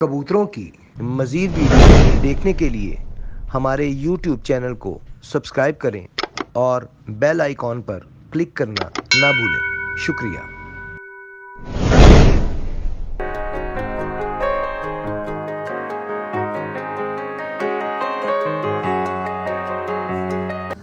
कबूतरों की मज़ीद वीडियो देखने के लिए हमारे YouTube चैनल को सब्सक्राइब करें और बेल आइकॉन पर क्लिक करना ना भूलें। शुक्रिया।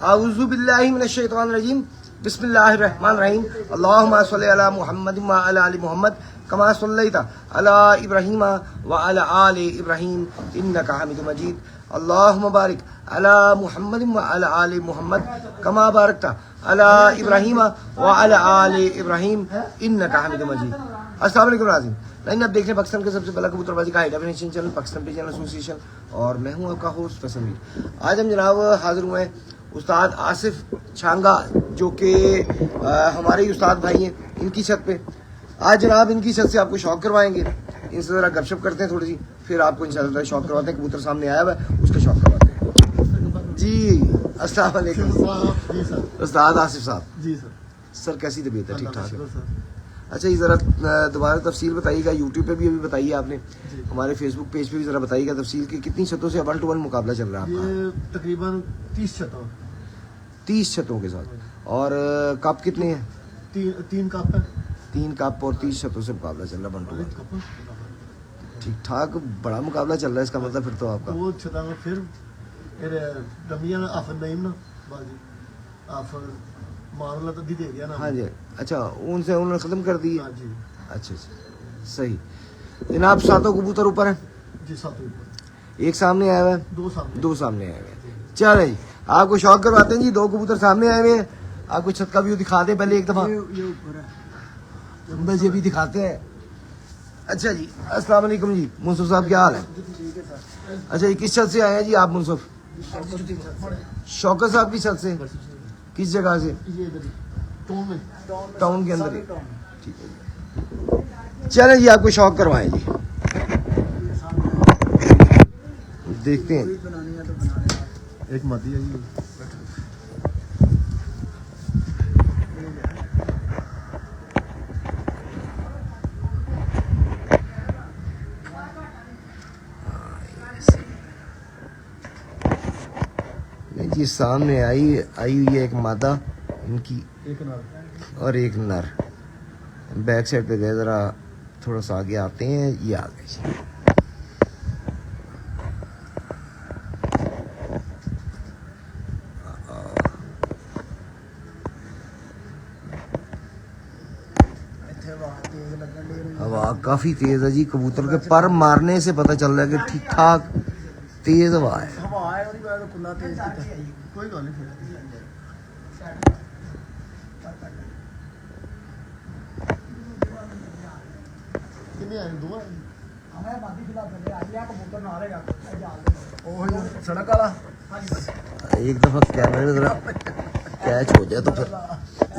आऊज़ु बिल्लाहि मिनश शैतानिर रजीम बिस्मिल्लाहिर रहमानिर रहीम अल्लाहुम्मा सल्लि अला मुहम्मद व अला आलि मुहम्मद कमा सल्लैता अला इब्राहीम व अला आलि इब्राहीम इन्नका हमीदुम मजीद अल्लाहुम्मा बारिक अला मुहम्मद व अला आलि मुहम्मद कमा बारकता अला इब्राहीम व अला आलि इब्राहीम इन्नका हमीदुम मजीद। अस्सलाम वालेकुम नाज़रीन, लाइन आप देख रहे हैं पाकिस्तान के सबसे पहला कबूतरबाजी का high definition channel Pakistan pigeon association और मैं हूं आपका होस्ट फैसल मीर। आज हम जनाब हाजिर हुए हैं उस्ताद आसिफ छांगा जो कि हमारे ही उस्ताद भाई हैं, इनकी छत पे। आज जनाब इनकी छत से आपको शौक करवाएंगे, इनसे ज़रा गपशप करते हैं थोड़ी सी, फिर आपको इंशाल्लाह शौक करवाते हैं। कबूतर सामने आया हुआ है, उसका शौक करवाते हैं जी। अस्सलाम वालेकुम उस्ताद आसिफ साहब। जी सर। सर कैसी तबीयत है? ठीक ठाक है? सर अच्छा, ये ज़रा दोबारा तफसील बताइएगा। यूट्यूब पे भी अभी बताइए आपने, हमारे फेसबुक पेज पे भी ज़रा बताइएगा तफसील की कितनी छतों से 1-to-1 मुकाबला चल रहा है आपका? ये तकरीबन 30 छतों 30 छतों के साथ। और कप कितने हैं? तीन कप है। 3 कप और 30 छतों से मुकाबला चल रहा है 1-to-1। ठीक ठाक बड़ा मुकाबला चल रहा है इसका मतलब फिर तो आपका। वो छता में फिर डमिया ना आफर नहीं ना बाजी आफर मारला तो दी दे गया ना। हाँ जी। अच्छा, उनसे उन्होंने ख़त्म कर दी। हाँ जी। अच्छा अच्छा, सही। जनाब सातों कबूतर ऊपर हैं जी, सात ऊपर, एक सामने आया हुआ है, दो सामने सामने आए हुए हैं। चले जी, आपको शौक करवाते हैं जी। 2 कबूतर सामने आए हुए हैं, आपको छत का व्यू दिखा दें पहले एक दफ़ा। ये ऊपर है। बस ये भी दिखाते हैं। अच्छा जी, अस्सलाम वालेकुम जी। मुंसफ साहब क्या हाल है? ठीक है सर। अच्छा, ये किस छत से आए हैं जी आप मुंसफ? शौकत साहब की छत से? किस जगह से? ये इधर टाउन में, टाउन के अंदर ही? ठीक है जी, चलें जी आपको शौक करवाएं जी। देखते हैं। एक मदी है जी। जी सामने आई हुई है एक मादा इनकी एक नर और एक नर। बैक साइड पे गए, ज़रा थोड़ा सा आगे आते हैं। ये आ गए जी। हवा काफ़ी तेज़ है जी। कबूतर के पर मारने से पता चल रहा है कि ठीक ठाक तेज़ हवा है। कोई गल नहीं। कितने आए? 2 आए। सड़क वाला एक दफ़ा कैमरे में ज़रा कैच हो जाए तो फिर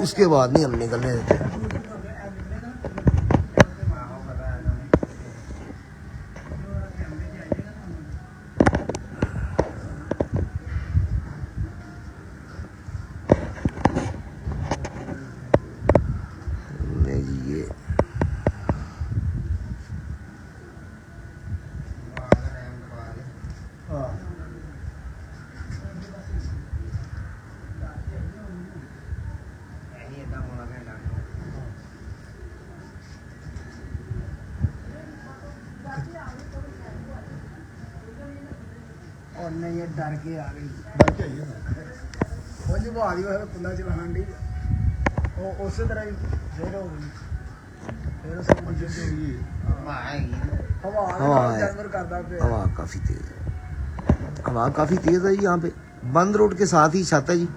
उसके बाद नहीं हम निकलने देते। ये और नहीं ये डर के आ गई डर के आई है। वो जो आ रही है पुल्ला चलान दी वो उसी तरह ही फिर हो गई फिर सब कुछ हवा हवा है। जानवर करता पे हवा काफ़ी तेज़ है। हवा काफ़ी तेज़ है जी। यहाँ पे बंद रोड के साथ ही छत है जी।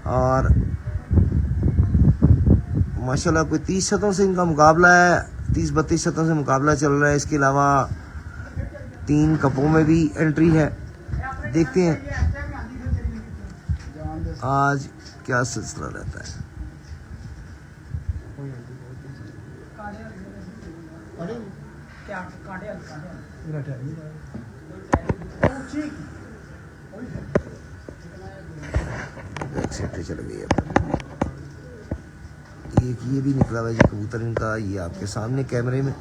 और माशाल्लाह कोई 30 छतों से इनका मुकाबला है, 30-32 छतों से मुकाबला चल रहा है। इसके अलावा 3 कपों में भी एंट्री है। देखते हैं आज क्या सिलसिला रहता है। अरे क्या कांटे मेरा टाइम नहीं बैक साइड पे चल गई है। एक ये भी निकला हुआ है जी कबूतर इनका, ये आपके सामने कैमरे में।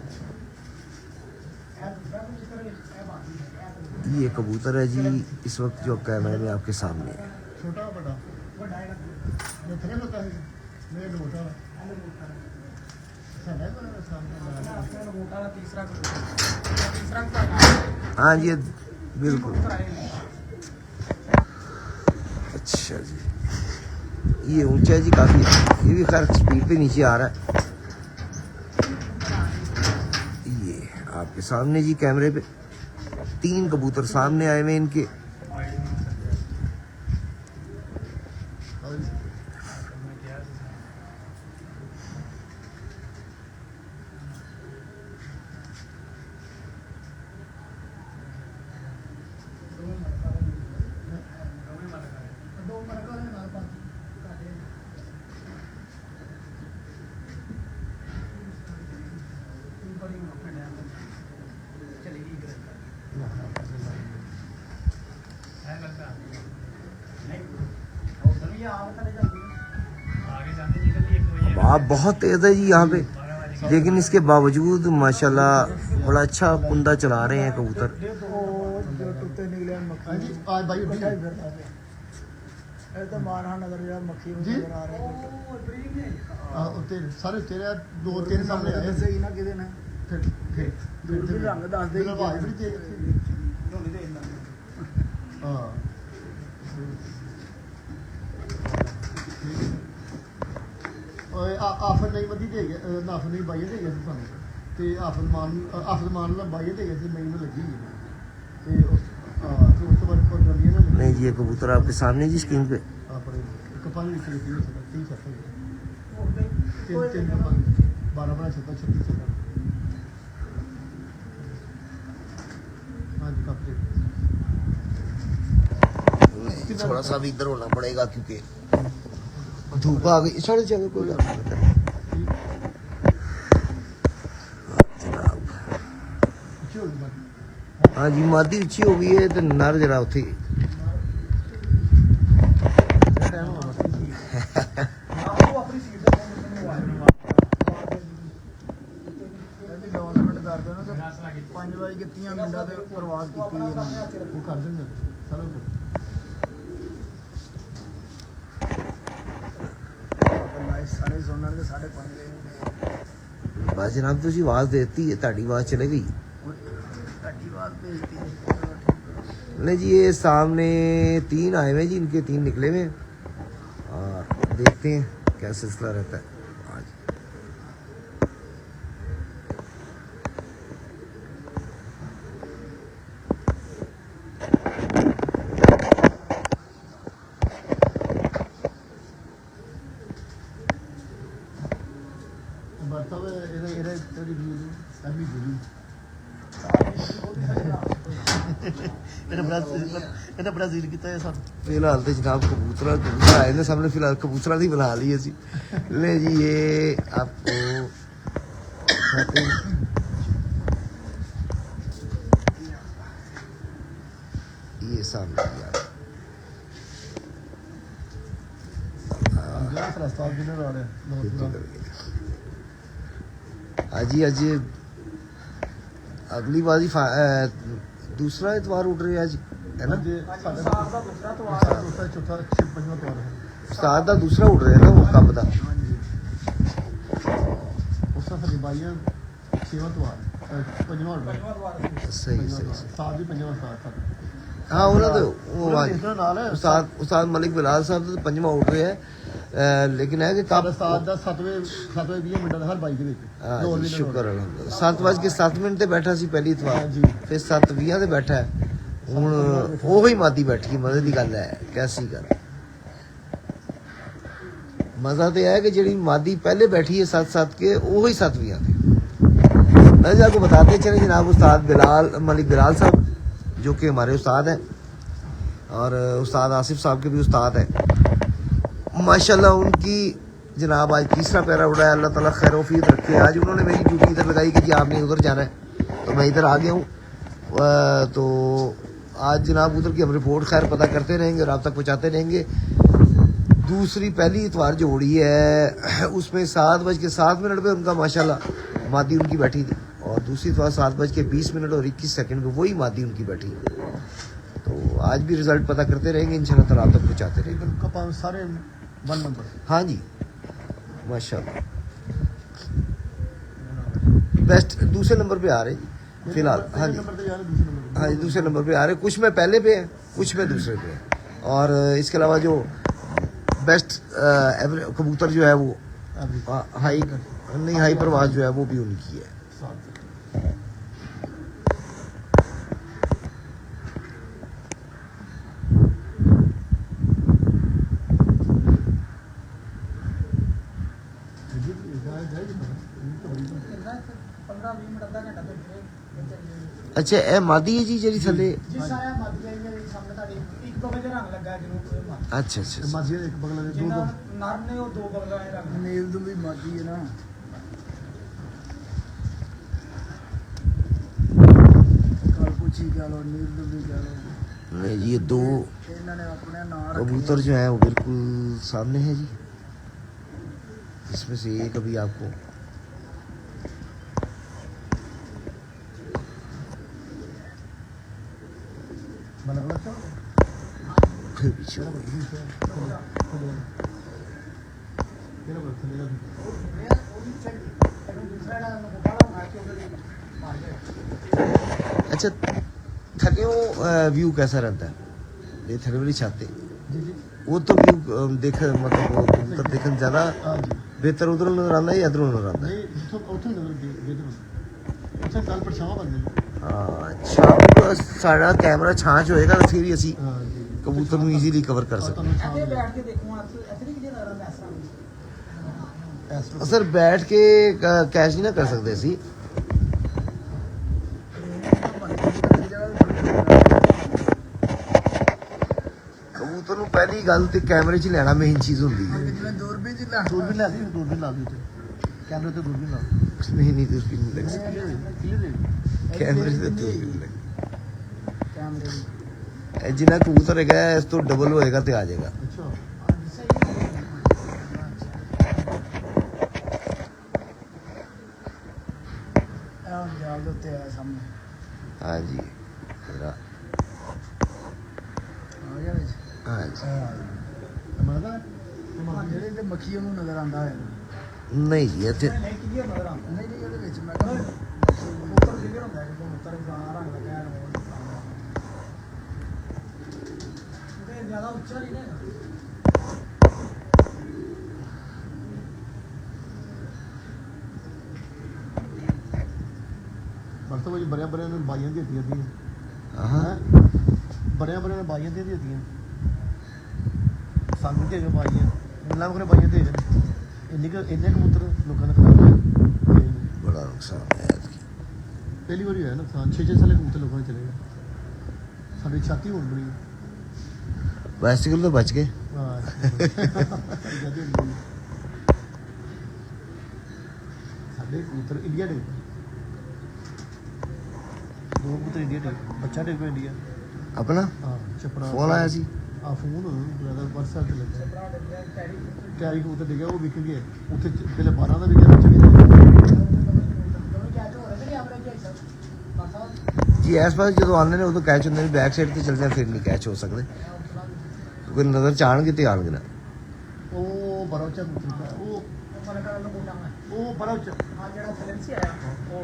ये कबूतर है जी इस वक्त जो कैमरे में आपके सामने है। छोटा बड़ा ये थोड़ा होता है मेरे मोटा ऐसा है कोई सामने हाँ जी बिल्कुल। अच्छा जी ये ऊंचा है जी काफ़ी, ये भी खैर स्पीड पे नीचे आ रहा है। ये आपके सामने जी कैमरे पे 3 कबूतर सामने आए हुए इनके। हवा बहुत तेज है जी यहाँ पे, लेकिन इसके बावजूद माशाल्लाह बड़ा अच्छा कुंदा चला रहे हैं कबूतर। जो टुੱਟੇ निकले मक्खी जी आज भाई उठी है ਇਹ ਤਾਂ ਮਾਰਹਾ ਨਜ਼ਰ ਜਿਹੜਾ ਮੱਖੀ ਨੂੰ ਜੀ। ਨਜ਼ਰ ਆ ਰਿਹਾ ਉੱਤੇ ਸਾਰੇ ਤੇਰੇ 2-3 ਸਾਹਮਣੇ ਆਏ ਦੱਸੇ ਹੀ ਨਾ ਕਿਹਦੇ ਨੇ ਫਿਰ ਵੀ ਰੰਗ ਦੱਸ ਦੇ ਮੇਰਾ ਭਾਈ ਵੀ ਤੇਜ਼ ਸੀ। ਢੋਲੀ ਦੇ ਇੰਨਾ ਹਾਂ ਓਏ ਆਫਰ ਨਹੀਂ ਵਧੀ ਦੇ ਗਿਆ ਨਾਫ ਨਹੀਂ ਬਾਈ ਦੇ ਗਿਆ ਸੀ ਸਾਨੂੰ ਤੇ ਆਫਰ ਮਾਨ ਦਾ ਬਾਈ ਦੇ ਗਿਆ ਸੀ ਮੈਨੂੰ ਲੱਗੀ ਤੇ ਤੇ ਉਸ ਤੋਂ ਬਾਅਦ ਕੋਈ ਗੰਦੀ ਨਾ नहीं जी ये कबूतर आपके सामने जी स्क्रीन पे। ਆਪਣੇ ਕਪਾਲ ਵਿੱਚ ਲਿਖੀ ਹੋਈ ਸੀ 30 ਸੱਤ ਤਿੰਨ 12 ਛੱਤਾ 36 ਸੱਤਾ आज कब थोड़ा सा भी इधर होना पड़ेगा क्योंकि धूप आ गई। चल चलो कोई बात नहीं जनाब। हाँ जी मादी उची हो गई है तो नर जरा उथे ਆਪਣੀ ਸੀਟ ਦਾ ਡਿਵੈਲਪਮੈਂਟ ਕਰਦੇ ਨੇ ਤੇ 5 ਵਜੇ ਕਿਤੀਆਂ ਮਿੰਟਾਂ ਤੇ ਪ੍ਰਵਾਸ ਕੀਤੀ ਇਹਨਾਂ ਨੇ वो कर देंगे चलो ਲਾਈਵ ਸਾਰੇ ਸੁਣਨ ਦੇ 5:30 ਵਜੇ बस जनाब तुझी आवाज देती है ताड़ी आवाज चले गई। ਤੁਹਾਡੀ ਬਾਤ ਭੇਜਤੀ ਹੈ नहीं जी ये सामने 3 आए हुए जी, इनके 3 निकले हुए हैं और देखते हैं क्या सिलसिला रहता है आज। बरता हुए ਇਹਦੇ ਤੇਰੀ ਵੀ ਅਭੀ ਗੁਰੀ ਇਹਦਾ ਬ੍ਰਾਜ਼ੀਲ ਕੀਤਾ ਹੈ ਸਭ फिलहाल तो जनाब कबूतर आए ने सामने, फिलहाल कबूतरा ही बना लिए जी। ले जी ये आपको ये सामने यार ਜਿਹੜਾ ਪ੍ਰਸਤਾਵ ਜਿਹਨੇ ਆ ਰਿਹਾ आज अगली बाजी दूसरा इतवार उठ रही है आज है ना। ਦੂਸਰਾ ਚੌਥਾ ਪੰਜਵਾਂ ਤਵਾਰ ਹੈ उस्ताद का दूसरा उठ रहा है ना वो कब का। ਉਸ ਦਾ ਸਾਡੀ ਬਾਈਆਂ ਛੇਵਾਂ ਤਵਾਰ ਪੰਜਵਾਂ ਤਵਾਰ सही सही सही। ਸਾਹ ਦੀ ਪੰਜਵਾਂ ਤਵਾਰ हाँ उन्होंने तो वो आज ਇਸ ਨਾਲ ਹੈ उस्ताद मलिक बिलाल साहब तो 5वां उठ रहे हैं लेकिन है कि कब ਉਸਤਾਦ ਦਾ 7ਵੇਂ 20 ਮਿੰਟਾਂ ਦਾ ਹਰ ਬਾਈ ਦੇ ਵਿੱਚ हाँ जी, शुक्र अलहमदुलिल्लाह। 7:07 ਤੇ ਬੈਠਾ ਸੀ ਪਹਿਲੀ हाँ ਇਤਵਾਰ, जी। ਫਿਰ 7:20 ਤੇ ਬੈਠਾ ਹੈ। ਹੁਣ ਉਹੀ ਮਾਦੀ ਬੈਠੀ ਮਜ਼ੇ ਦੀ ਗੱਲ ਹੈ। ਕੈਸੀ ਗੱਲ ਮਜ਼ਾ ਤੇ ਹੈ कि ਜਿਹੜੀ ਮਾਦੀ पहले बैठी है 7:07 के वही 7:20 पे। मैं आपको बताते चले जनाब उस्ताद बिलाल मलिक बिलाल साहब जो कि हमारे उस्ताद हैं और उस्ताद आसिफ साहब के भी उस्ताद हैं माशाल्लाह। उनकी जनाब आज तीसरा पैरा उड़ाया, अल्लाह ताला खैरोफियत रखे। आज उन्होंने मेरी ड्यूटी इधर लगाई कि जी आपने उधर जाना है, तो मैं इधर आ गया हूँ। तो आज जनाब उधर की हम रिपोर्ट खैर पता करते रहेंगे और आप तक पहुँचाते रहेंगे। दूसरी पहली इतवार जो उड़ी है उसमें 7:07 पे उनका माशाल्लाह मादी उनकी बैठी थी और दूसरी दफ़ा 7:20 और 21 पे वही मादी उनकी बैठी। तो आज भी रिजल्ट पता करते रहेंगे इंशाल्लाह ताला, आप तक पहुँचाते रहेंगे। तकरीबन कपास सारे 1 नंबर। हाँ जी माशाल्लाह, बेस्ट दूसरे नंबर पे आ रहे फिलहाल। हाँ जी, नंबर पे जा रहे, दूसरे नंबर पे। हाँ जी दूसरे नंबर पे आ रहे, कुछ में पहले पे है कुछ में दूसरे पे है। और इसके अलावा जो बेस्ट कबूतर जो है वो अभी हाई नहीं, हाई परवाज जो है वो भी उनकी है। अच्छा ए मादी है जी ਜਿਹੜੀ ਥੱਲੇ। ਜਿਸ ਸਾਰਾ ਮਾਦੀਆਂ ਹੀ ਸਾਹਮਣੇ ਤੁਹਾਡੇ ਇੱਕ ਬਗਲ ਦੇ ਰੰਗ ਲੱਗਾ ਜਿਹਨੂੰ ਕੋਈ ਮਾਦੀ। ਅੱਛਾ ਅੱਛਾ ਅੱਛਾ। ਮਾਝੇ ਇੱਕ ਬਗਲ ਦੇ ਜਿਹਨਾਂ ਦੋ ਨਰ ਨੇ ਉਹ ਦੋ ਬਗਲਾਂ ਦੇ ਰੰਗ। ਨੀਲ ਤੋਂ ਵੀ ਮਾਦੀ ਹੈ ਨਾ। ਕਾਲਪੂਚੀ ਕਹ ਲੋ, ਨੀਲ ਤੋਂ ਵੀ ਕਹ ਲੋ। नहीं जी ये दो ਇਹਨਾਂ ਨੇ ਆਪਣੇ ਨਾਂ ਰੱਖੇ। कबूतर जो है वो बिल्कुल सामने है जी। इसमें से एक अभी आपको फिर पीछे हो गई। अच्छा थके वो व्यू कैसा रहता है ये थके वाली छाते वो तो व्यू देख मतलब वो कबूतर देखने ज्यादा बेहतर उधर नजर आता है या इधर नजर आता है? अच्छा साड़ा कैमरा छांच होएगा तो फिर ही ਅਸੀਂ ਕਬੂਤਰ ਨੂੰ ਈਜ਼ੀਲੀ ਕਵਰ ਕਰ ਸਕਦੇ ਇੱਥੇ ਬੈਠ ਕੇ ਦੇਖੋ ਇੱਥੇ ਨਹੀਂ ਕਿਹਦੇ ਨਜ਼ਰ ਆਉਂਦਾ ਸਰ ਬੈਠ ਕੇ ਕੈਚ ਨਹੀਂ ਨਾ ਕਰ ਸਕਦੇ ਅਸੀਂ। ਕਬੂਤਰ ਨੂੰ ਪਹਿਲੀ ਗੱਲ ਤੇ ਕੈਮਰੇ 'ਚ ਲੈਣਾ ਮੇਨ ਚੀਜ਼ ਹੁੰਦੀ ਹੈ। ਜਿਵੇਂ ਦੂਰਬੀਨ ਚ ਲਾ ਦੂਰਬੀਨ ਲਾ ਦੀ, ਦੂਰਬੀਨ ਲਾ ਦੀ ਕੈਮਰੇ ਤੇ ਦੂਰਬੀਨ ਲਾ ਨਹੀਂ ਨਹੀਂ ਦੂਰਬੀਨ ਨਹੀਂ ਲੱਗ ਸਕਦੀ ਕੈਮਰੇ 'ਤੇ ਦੂਰਬੀਨ ਲੱਗ ਕੈਮਰੇ ਦੀ। ਇਹ ਜਿੰਨਾ ਕਬੂਤਰ ਹੈਗਾ ਇਸ ਤੋਂ ਡਬਲ ਹੋਏਗਾ ਤੇ ਆ ਜਾਏਗਾ। ਅੱਛਾ ਇਹ ਜਾਲ ਦੇ ਉੱਤੇ ਆ ਸਾਹਮਣੇ हाँ जी तेरा ਆ ਗਿਆ ਵਿੱਚ। हाँ जी ਮਰਦਾ ਜਿਹੜੇ ਤੇ ਮੱਖੀ ਉਹਨੂੰ ਨਜ਼ਰ ਆਉਂਦਾ ਹੈ। नहीं जी ਇੱਥੇ ਨਹੀਂ ਕਿਹਦੇ ਨਜ਼ਰ ਆਉਂਦਾ? ਨਹੀਂ ਨਹੀਂ ਉਹਦੇ ਵਿੱਚ ਮੈਂ ਕਬੂਤਰ ਕਿਹਦੇ ਹੁੰਦਾ ਹੈ? ਕਬੂਤਰ ਦਾ ਰੰਗ ਲੱਗਿਆ ਹੈ ਉਹ ਜ਼ਿਆਦਾ ਉੱਚਾ ਨਹੀਂ ਨਾ। ਮਤਲਬ ਉਹ ਬੜਿਆ ਬੜਿਆ ਨੂੰ ਬਾਈਆਂ ਦੀ ਹੱਡੀਆਂ ਦੀਆਂ हाँ ਬੜਿਆ ਬੜਿਆ ਨੂੰ ਬਾਈਆਂ ਦੀਆਂ ਹੱਡੀਆਂ ਸਾਨੂੰ ਦੇ ਜੋ ਬਾਈਆਂ ਮਿਲਾਂ ਕੋਲੇ ਬਾਈਆਂ ਦੇ ਇੰਨੇ ਕਬੂਤਰ ਲੋਕਾਂ ਦਾ ਖਰਾਬ ਹੋਇਆ। बड़ा नुकसान है इसकी। ਪਹਿਲੀ ਵਾਰੀ ਹੋਇਆ ਨੁਕਸਾਨ 6-6 ਸਾਲੇ ਕਬੂਤਰ ਲੋਕਾਂ ਨੇ ਚਲੇ ਗਏ। ਸਾਡੀ ਛਾਤੀ ਹੋਣ ਬਣੀ बाइसिकल तो बच गए। ਸਾਡੇ ਕਬੂਤਰ ਇੰਡੀਆ ਦੇ ਦੋ ਕਬੂਤਰ ਇੰਡੀਆ ਦੇ ਬੱਚਾ ਦੇ ਇੰਡੀਆ अपना ਹਾਂ ਚਪੜਾ फोन आया सी ਆ ਫੋਨ ਬ੍ਰਦਰ WhatsApp ਤੇ ਲੱਗਾ ਟੈਰੀ ਕਬੂਤਰ ਡਿੱਗਿਆ ਉਹ ਵਿਕ ਗਿਆ ਉੱਥੇ ਪਹਿਲੇ 12 ਦਾ ਵਿਕਿਆ ਵਿੱਚ ਵੀ जी इस पास जो आने ने उदों कैच होंगे बैक साइड से चलते हैं फिर नहीं कैच हो सकते क्योंकि नज़र च आएंगे तो आएंगे ना। ਉਹ ਬੜਾ ਉੱਚਾ ਕਬੂਤਰ ਹੈ ਉਹ ਬੜਾ ਉੱਚਾ ਜਿਹੜਾ ਥੱਲੇ ਸੀ ਆਇਆ ਉਹ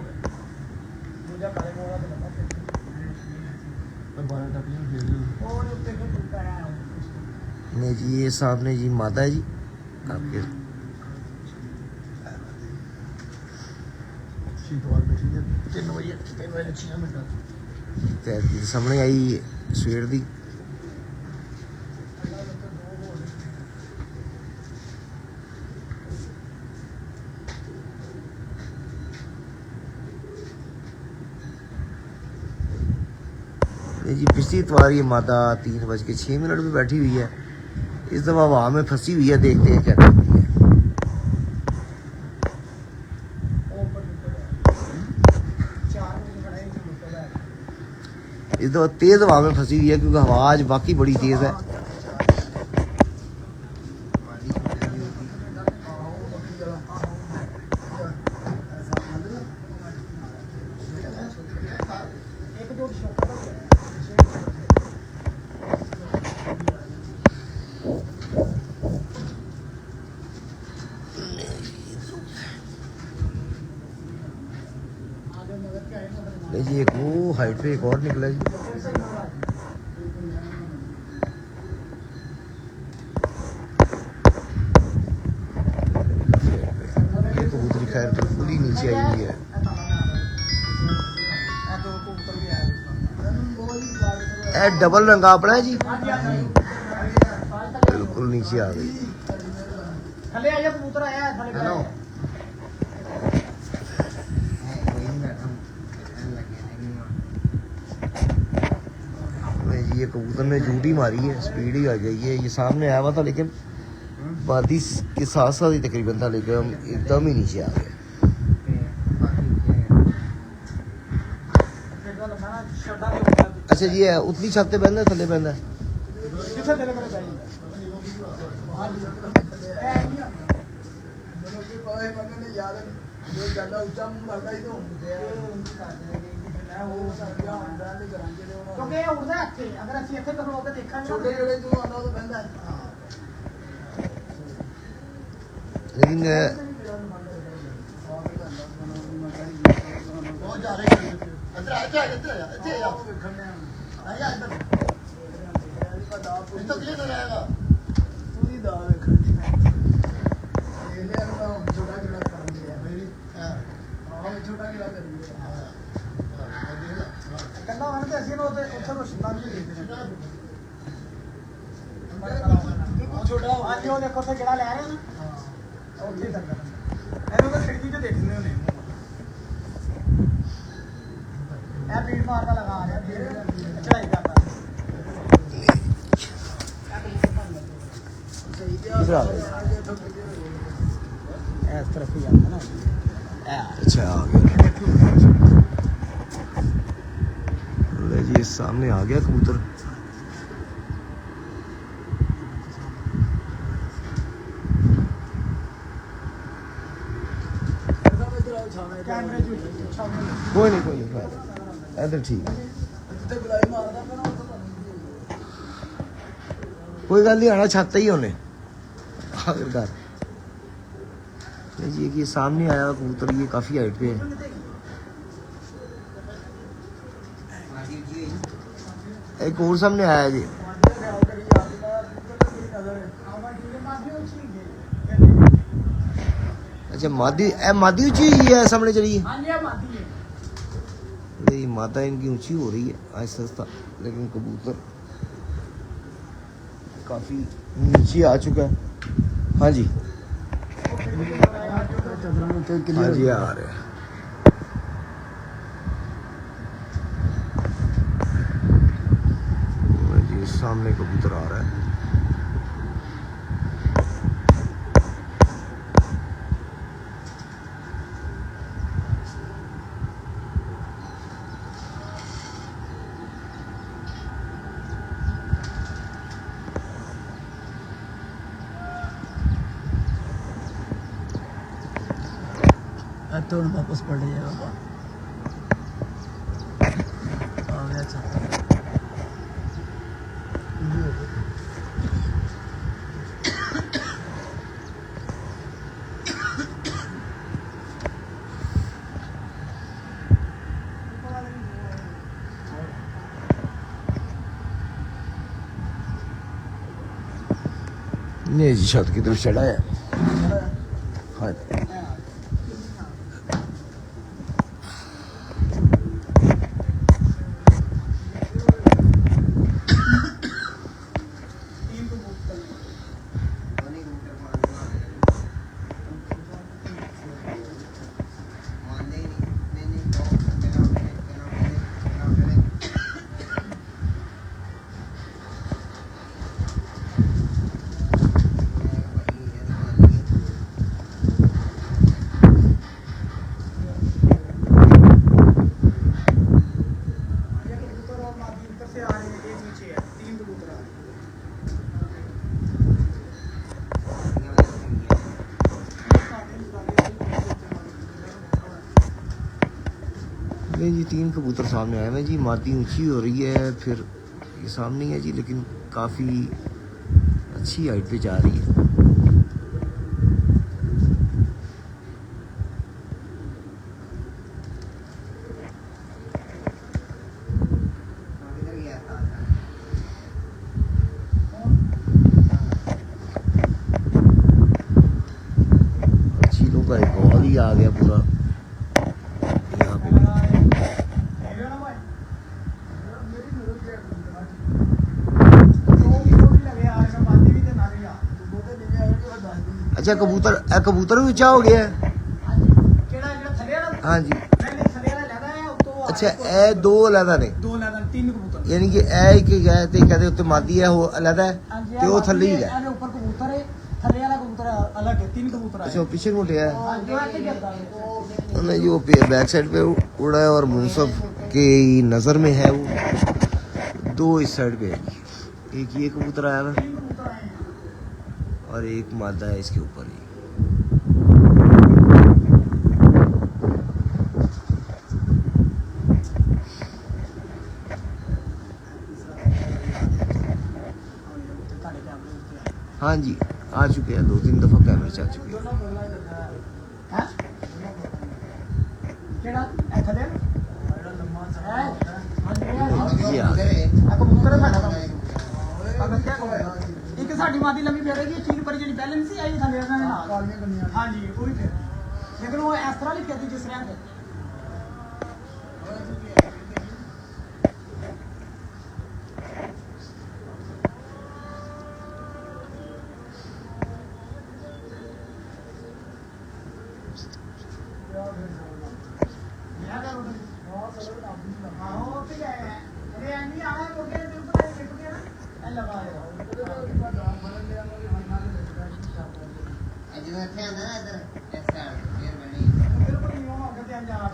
ਦੂਜਾ ਕਾਲੇ ਮੋੜਾ ਤੇ ਲੱਗਾ ਪਰ 12 ਟੱਪ ਨਹੀਂ ਫੇਰ ਉਹ ਉੱਤੇ ਕੇ ਟੁੱਟਾ ਆਇਆ नहीं जी ये सामने जी माता है जी आपके ਸ਼ੀਤਵਾਲ ਬੈਠੀ ਹੈ 3 ਵਜੇ 6 ਮਿੰਟ ਤੇ ਸਾਹਮਣੇ ਆਈ ਸਵੇਰ ਦੀ जी पिछली इतवार ये मादा 3:06 पे बैठी हुई है। इस दफा हवा में फंसी हुई है, देखते हैं क्या करती है। इस दफा तेज हवा में फंसी हुई है क्योंकि हवा आज बाकी बड़ी तेज है। जी एक वो हाइट पे एक और निकला जी। ये कबूतरी खैर बिल्कुल ही नीचे आई हुई है। डबल रंगा अपना है जी, बिल्कुल नीचे आ गई। हेलो ये कबूतर ने झूठी मारी है, स्पीड ही आ गई है। ये सामने आया हुआ था लेकिन वादी के साथ साथ ही तकरीबन था, लेकिन हम एकदम ही नीचे आ गए। अच्छा जी है उतनी छत पे बहना थले बहना लेकिन अच्छा आ गया जी, सामने आ गया कबूतर। कोई नहीं इधर ठीक है, कोई गल नहीं, आना छाता ही होने आखिरकार। जी ये सामने आया कबूतर, ये काफी हाइट पे है। एक और सामने आया जी। अच्छा मादी ऊंची हुई है सामने चली है। माता इनकी ऊंची हो रही है आहिस्ता आहिस्ता, लेकिन कबूतर काफी नीचे आ चुका है। हाँ जी हाँ जी आ रहे हैं। जी सामने कबूतर आ रहा है। तो वापस पड़ जाएगा। आ गया छत। नहीं जी छत की तरफ चढ़ा है। हाँ देखें जी 3 कबूतर सामने आए हैं जी। मादी ऊंची हो रही है, फिर ये सामने ही है जी, लेकिन काफ़ी अच्छी हाइट पे जा रही है। चीलों का एक हॉल ही आ गया पूरा यहाँ पे भी। अच्छा कबूतर भी ऊंचा हो गया है। हाँ जी। अच्छा ए दो अलहदा ने, यानी कि ए एक गए ते कहते उत्ते मादी है, वो अलहदा है ते वो थल्ले ही है। अच्छा वो पीछे मुड़े है जो बैक साइड पे उड़ा है, और मुनसफ के नज़र में है वो। दो इस साइड पे है, एक ये कबूतर आया ना, और एक मादा है इसके ऊपर ही। हाँ जी आ चुके हैं, 2-3 दफा कैमरे से आ चुके हैं। ये आ गए। ਇੱਕ ਸਾਡੀ ਮਾਦੀ ਲੰਮੀ ਫੇਰੇਗੀ ਚੀਨ ਪਰ ਜਿਹੜੀ ਪਹਿਲੇ ਨਹੀਂ ਸੀ ਆਈ ਥੱਲੇ ਇਹਨਾਂ ਦੇ ਨਾਲ। ਹਾਂਜੀ ਉਹ ਵੀ ਫਿਰ ਲੇਕਿਨ ਉਹ ਇਸ ਤਰ੍ਹਾਂ ਨਹੀਂ ਫੇਰਦੀ ਜਿਸ ਤਰ੍ਹਾਂ ਫੇਰਦੀ।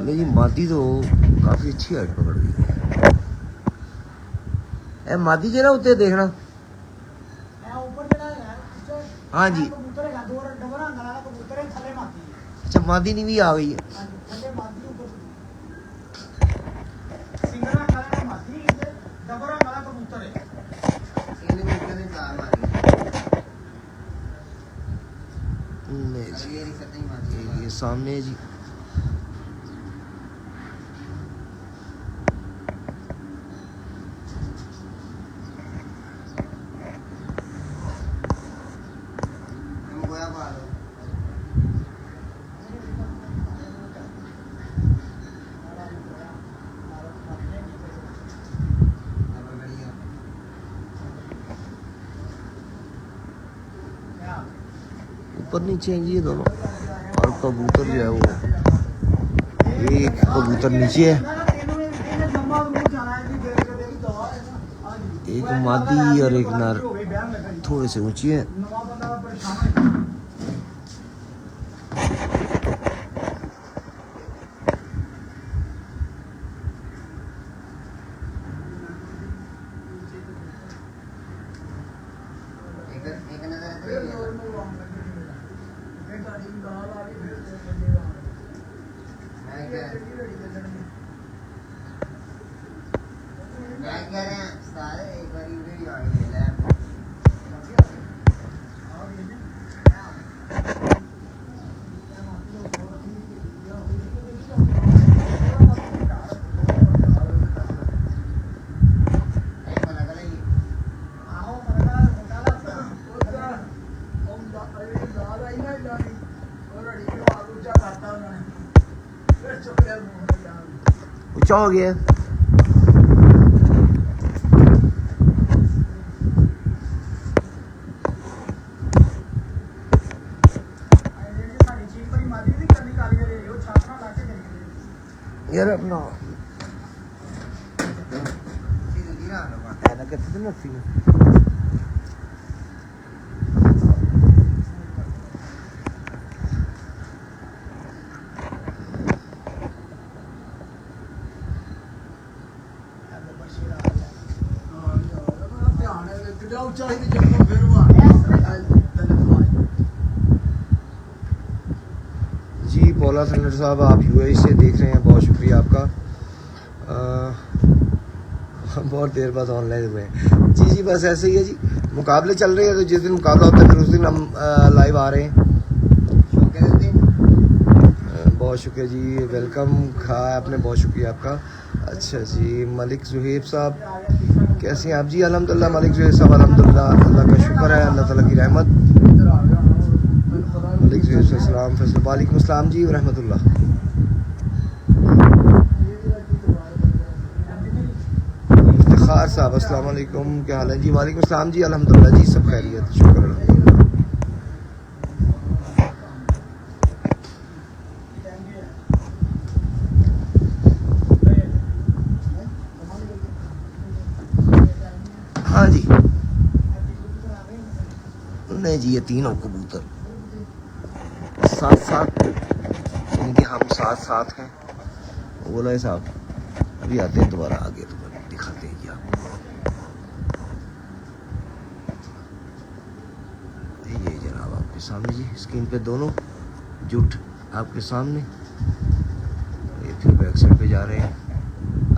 लेकिन मादी तो काफी अच्छी हाइट पकड़ गई है। ए मादी जे ना उत्ते देखना। हाँ जी अच्छा मादी नहीं भी आ गई है। ये सामने है जी। ऊपर नीचे हैं जी ये दोनों, और कबूतर जो है वो एक कबूतर नीचे है, एक मादी और एक नर थोड़े से ऊंची है। ऊंचा हो गया यार अपना कितने नफी जी पौला सन्नर साहब, आप यूएई से देख रहे हैं, बहुत शुक्रिया आपका। बहुत देर बाद ऑनलाइन हुए हैं जी। बस ऐसे ही है जी, मुकाबले चल रहे हैं, तो जिस दिन मुकाबला होता है फिर उस दिन हम लाइव आ रहे हैं। बहुत शुक्रिया जी, वेलकम खा आपने, बहुत शुक्रिया आपका। अच्छा जी, मलिक जुहेब साहब कैसे हैं आप जी? अल्हम्दुलिल्लाह मलिक जुहेब साहब, अल्हम्दुलिल्लाह, अल्लाह का शुक्र है, अल्लाह ताला की रहमत। मलिक जुहेब साहब सलाम, फैसल वालेकुम अस्सलाम जी रहमतुल्लाह। इफ्तिखार साहब अस्सलाम वालेकुम, क्या हाल है जी? वालेकुम अस्सलाम जी, अल्हम्दुलिल्लाह जी, सब खैरियत, शुक्र अल्हम्दुलिल्लाह। हाँ जी, नहीं जी, ये तीनों कबूतर साथ साथ, इनके हम साथ साथ हैं। बोला है साहब, अभी आते हैं दोबारा आगे, तो दिखाते हैं जी आपको। ये जनाब आपके सामने जी, स्क्रीन पे दोनों जुट आपके सामने। ये फिर बैक साइड पे जा रहे हैं।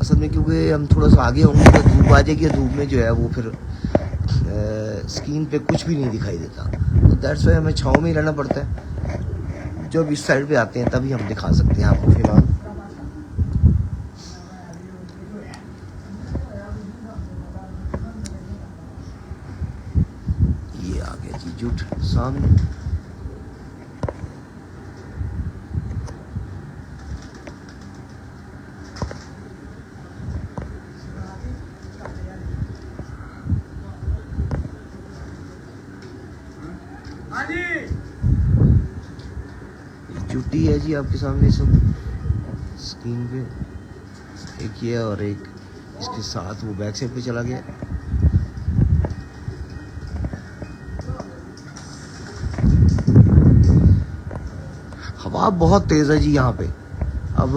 असल में क्योंकि हम थोड़ा सा आगे होंगे तो धूप आ जाएगी, धूप में जो है वो फिर स्क्रीन पे कुछ भी नहीं दिखाई देता, तो दैट्स वाई हमें छाँव में ही रहना पड़ता है। जब इस साइड पे आते हैं तभी हम दिखा सकते हैं आपको। फिलहाल ये आ गया जी जुट सामने। जुटी है जी आपके सामने सब स्क्रीन पे, एक ये और एक इसके साथ, वो बैक साइड पे चला गया। हवा बहुत तेज़ है जी यहाँ पे। अब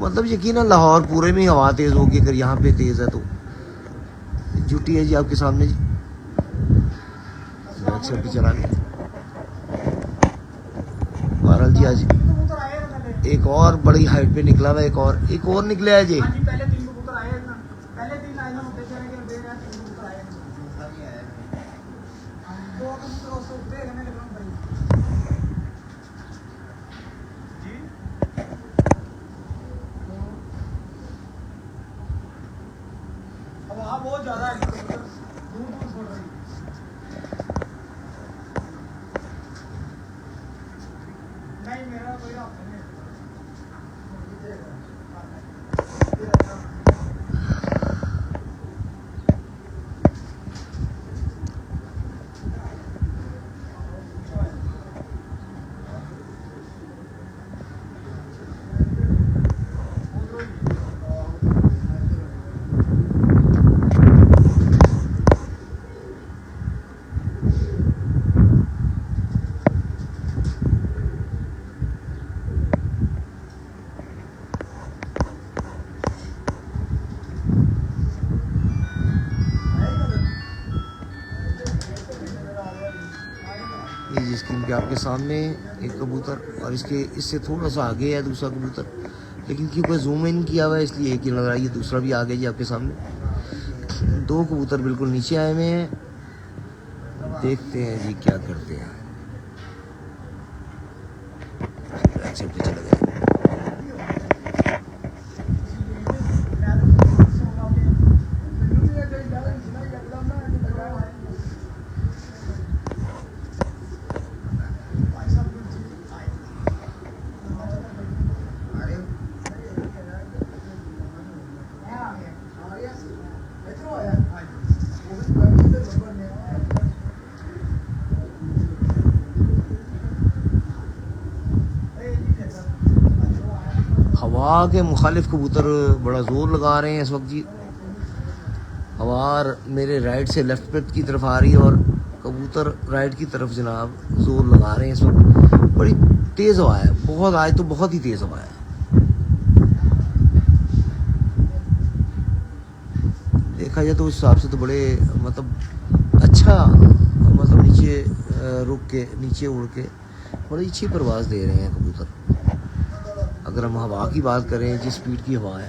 मतलब यकीनन लाहौर पूरे में हवा तेज़ होगी, अगर यहाँ पे तेज़ है तो। जुटी है जी आपके सामने जी, बैक साइड पे चला गया। बहरहाल जी आज एक और बड़ी हाइट पे निकला हुआ, एक और निकला है जी। पहले 3 कबूतर आए हैं ना, पहले 3 आए ना, मुद्दे चले गए, दे रहे हैं 3 कबूतर आए हैं। 2 कबूतर उससे उठते हैं, मैंने कहा भाई जी अब वहाँ बहुत ज्यादा है, कबूतर दूर दूर छोड़ रही है। नहीं मेरा कोई ऑप्शन नहीं है। ये जी स्क्रीन पे आपके सामने एक कबूतर, और इससे थोड़ा सा आगे है दूसरा कबूतर, लेकिन क्योंकि जूम इन किया हुआ है इसलिए एक ही लग रहा है। ये दूसरा भी आ गया जी आपके सामने। 2 कबूतर बिल्कुल नीचे आए हुए हैं, देखते हैं जी क्या करते हैं। एक्सेप्ट पे चला गया। हवा के मुखालिफ कबूतर बड़ा ज़ोर लगा रहे हैं इस वक्त जी। हवा मेरे राइट से लेफ्ट पे की तरफ आ रही है और कबूतर राइट की तरफ जनाब ज़ोर लगा रहे हैं इस वक्त। बड़ी तेज़ हवा है, बहुत, आज तो बहुत ही तेज़ हवा है। देखा जाए तो उस हिसाब से तो बड़े मतलब अच्छा, मतलब नीचे रुक के, नीचे उड़ के बड़ी अच्छी परवाज़ दे रहे हैं कबूतर। अगर हम हवा की बात करें, जिस स्पीड की हवा है,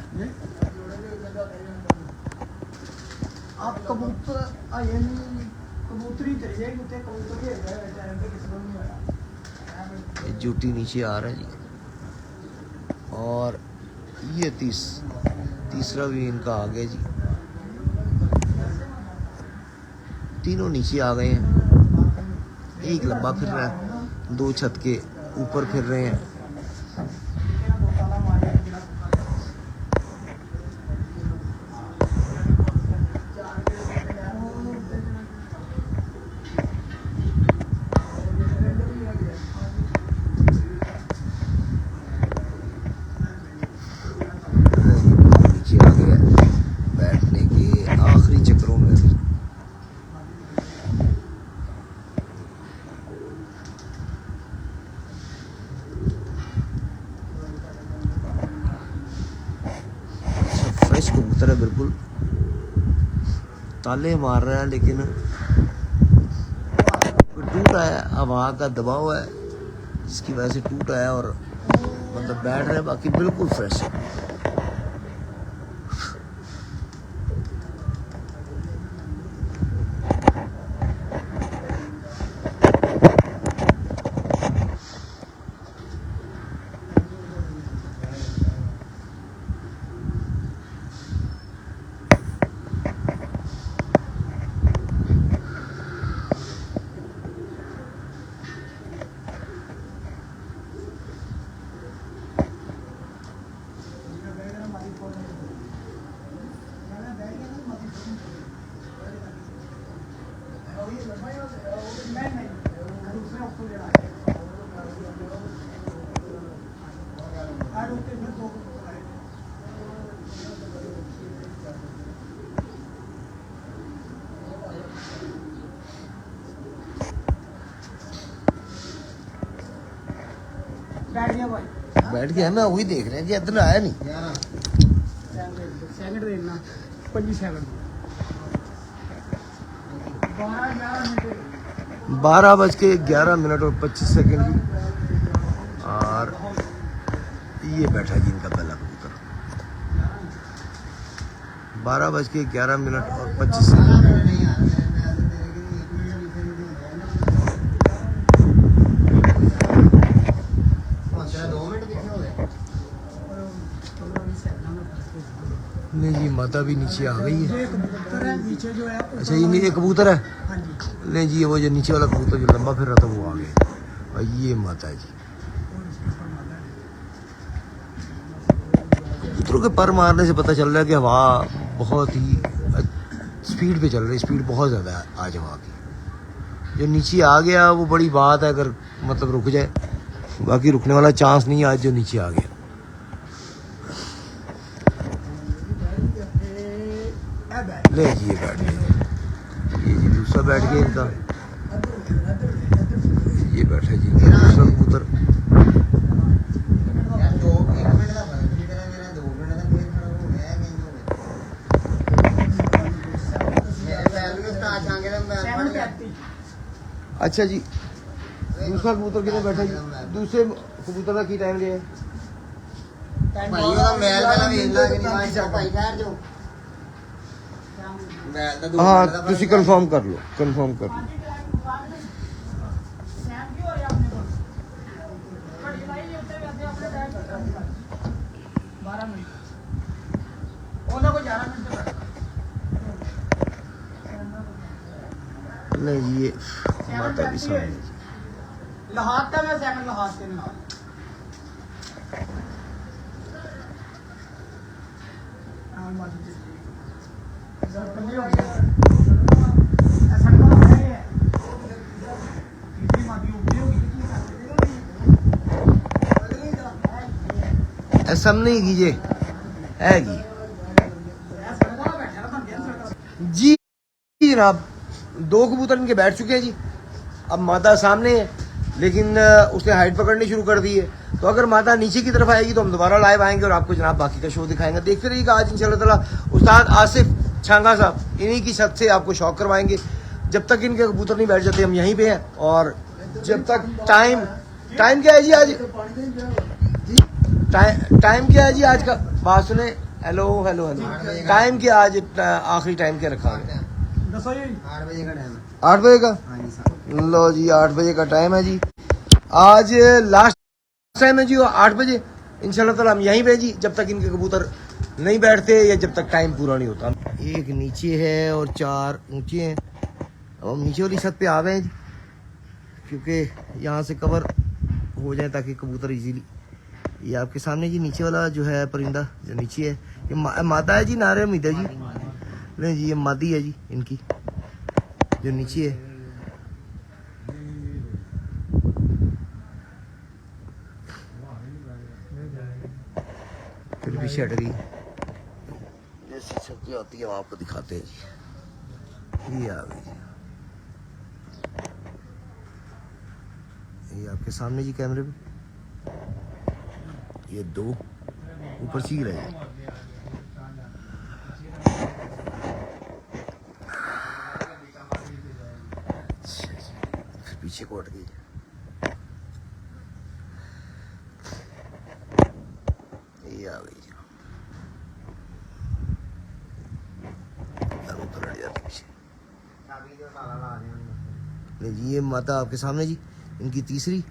आप कबूतर आए नहीं, कबूतरी चली जाएगी उत्ते, कबूतर के टाइम पे किसी को नहीं आया। ड्यूटी नीचे आ रहा है जी। और ये तीसरा भी इनका आ गया जी। तीनों नीचे आ गए हैं। एक लंबा फिर रहा है, 2 छत के ऊपर फिर रहे हैं। नीचे आ गया बैठने के आखिरी चक्रों में। फ्रेश कबूतर है, बिल्कुल ताले मार रहा है, लेकिन टूटा है, हवा का दबाव है जिसकी वजह से टूटा है और मतलब बैठ रहा है, बाकी बिल्कुल फ्रेश है। बैठ गया भाई, बैठ गया, मैं वही देख रहा है कि इतना आया नहीं। सेकंड देखना 25 सेकंड 12:11 और 25 सेकंड जी। और ये बैठा जी इनका पहला कबूतर। 12:11 और 25 सेकंड। नहीं जी, माता भी नीचे आ गई है। ये कबूतर है नीचे जो है। अच्छा, ये कबूतर है। हाँ जी, नहीं जी, वो जो नीचे वाला कबूतर जो लंबा फिर रहा था वो आ गया। और ये माता है जी। कबूतरों के पर मारने से पता चल रहा है कि हवा बहुत ही स्पीड पे चल रही है, स्पीड बहुत ज़्यादा है आज हवा की। जो नीचे आ गया वो बड़ी बात है, अगर मतलब रुक जाए, बाकी रुकने वाला चांस नहीं है आज जो नीचे आ गया। ले जी, ये बैठ गया, ये जी दूसरा बैठ गया इनका। ये बैठा जी दूसरा कबूतर। अच्छा जी, दूसरा कबूतर कितने बैठा जी? दूसरे कबूतर का की टाइम गया? हाँ, तुसी कंफर्म कर लो, कंफर्म कर लो। नहीं जी, ये माता भी सामने। लहाता में सेकंड लहाते में ऐसा नहीं कीजिए, है जी जनाब। 2 कबूतर इनके बैठ चुके हैं जी। अब माता सामने है, लेकिन उसने हाइट पकड़नी शुरू कर दी है। तो अगर माता नीचे की तरफ आएगी तो हम दोबारा लाइव आएंगे और आपको जनाब बाकी का शो दिखाएंगे। देखते रहिएगा। आज इंशाल्लाह ताला उस्ताद आसिफ छांगा साहब इन्हीं की छत से आपको शौक करवाएंगे। जब तक इनके कबूतर नहीं बैठ जाते हम यहीं पे हैं। और जब तक टाइम क्या है जी आज? टाइम क्या है जी आज का? बात सुने। हेलो हेलो हेलो, टाइम क्या आज आखिरी टाइम क्या रखा है? 8 बजे का टाइम है। 8 बजे का। हाँ जी साहब। लो जी 8 बजे का टाइम है जी। आज लास्ट टाइम है जी 8 बजे। इंशाल्लाह ताला हम यहीं पे जी जब तक इनके कबूतर नहीं बैठते या जब तक टाइम पूरा नहीं होता। एक नीचे है और 4 ऊंचे हैं। अब हम नीचे वाली छत पे आ गए हैं जी, क्योंकि यहाँ से कवर हो जाए ताकि कबूतर इजीली। ये आपके सामने जी नीचे वाला जो है परिंदा जो नीचे है, ये मादा है जी, नारे उम्मीद है जी। नहीं जी ये मादी है जी इनकी जो नीचे है। फिर पीछे हट गई। जैसी सब्जी होती है वो आपको दिखाते हैं जी। ये आ गई, ये आपके सामने जी कैमरे पे। ये 2 ऊपर चील है। फिर पीछे को हट गई। ये आ गई जी। ऊपर हट जाती पीछे। नहीं जी ये माता आपके सामने जी इनकी तीसरी।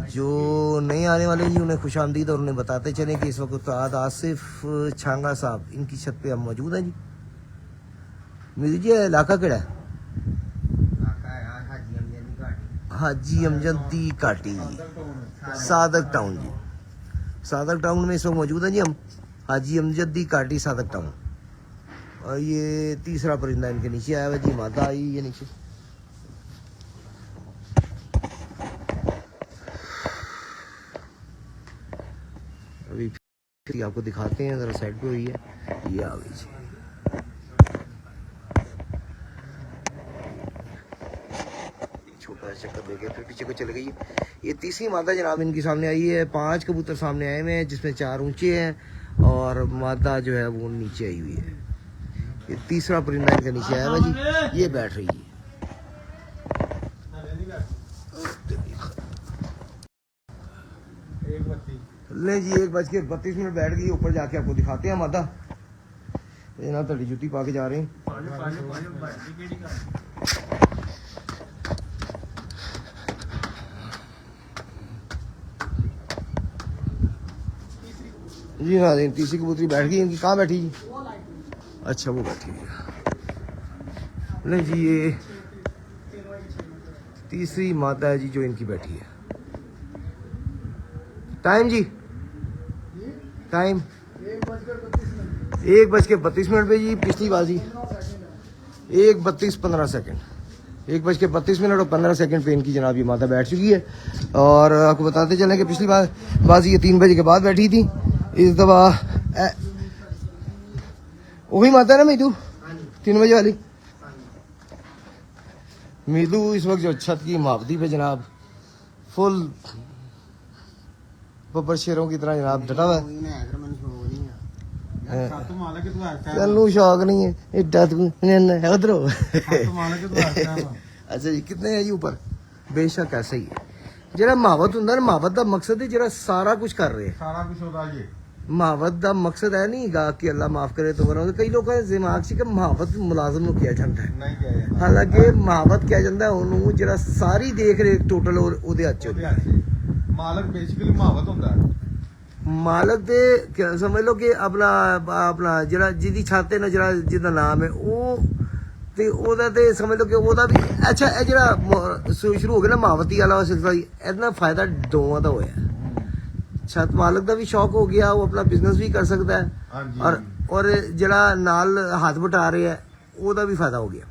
जो नहीं आने वाले जी उन्हें खुशामदीद और उन्हें बताते चले कि इस वक्त आसिफ छांगा साहब इनकी छत पे हम मौजूद हैं जी। मेरी जी इलाका केड़ा है? हाजी अमजद दी घाटी जी, सादक टाउन जी। सादक टाउन में इस वक्त मौजूद है जी हम। हाजी अमजद दी घाटी सादक टाउन। और ये तीसरा परिंदा इनके नीचे आया हुआ जी, माता आई ये नीचे। अभी फिर आपको दिखाते हैं, जरा साइड पे हुई है। ये आ गई जी। छोटा सा चक्कर देके फिर पीछे को चले गई। ये तीसरी मादा जनाब इनके सामने आई है। 5 कबूतर सामने आए हुए हैं जिसमें 4 ऊंचे हैं और मादा जो है वो नीचे आई हुई है। ये तीसरा परिंदा इनके नीचे आया हुआ जी, ये बैठ रही है। ले जी 1:32 बैठ गई। ऊपर जाके आपको दिखाते हैं मादा। ये ना तड़ी जुती पा के जा रहे हैं। जी हाँ तीसरी कबूतरी बैठ गई इनकी। कहाँ बैठी जी? अच्छा वो बैठी है। नहीं जी ये तीसरी माता है जी जो इनकी बैठी है। टाइम जी टाइम 1:32 पे जी पिछली बाजी। 1:32:15 1:32 और 15 सेकंड पे इनकी जनाब ये माता बैठ चुकी है। और आपको बताते चलें कि पिछली बार बाजी ये 3 बजे के बाद बैठी थी। इस दफा वही माता है ना मीदू 3 बजे वाली। मीदू इस वक्त जो छत की मावती पे जनाब फुल बब्बर शेरों की तरह जनाब डटा हुआ है। चलू शौक नहीं है एडा तू उधर। अच्छा जी कितने है जी ऊपर? बेशक ऐसा ही है। जरा महावत हुंदा ना, महावत का मकसद है जरा सारा कुछ कर रहे हैं। सारा कुछ होता है। महावत का मकसद है नहीं गा कि अल्लाह माफ करे तो करो। कई लोगों के दिमाग से कि महावत मुलाजम को किया जाता है। नहीं किया जाता। हालांकि महावत किया जाता है उन्होंने जरा सारी देख रेख टोटल ਉਹਦੇ ਹੱਥ ਚ मालक बेसिकली महावत होता है। मालक दे क्या समझ लो कि अपना जरा जिदी छाते ना जरा जिदा नाम है ਉਹ ਤੇ ਉਹਦਾ ਤੇ ਸਮਝ ਲਓ ਕਿ ਉਹਦਾ ਵੀ ਅੱਛਾ ਇਹ ਜਿਹੜਾ ਸ਼ੁਰੂ ਹੋ ਗਿਆ ਨਾ महावती वाला सिलसिला ਇਹਦਾ फायदा ਦੋਵਾਂ ਦਾ ਹੋਇਆ। छत मालक का भी शौक हो गया, वो अपना बिजनेस भी कर सकता है और जरा नाल हाथ बटा रहे है ਉਹਦਾ भी फायदा हो गया।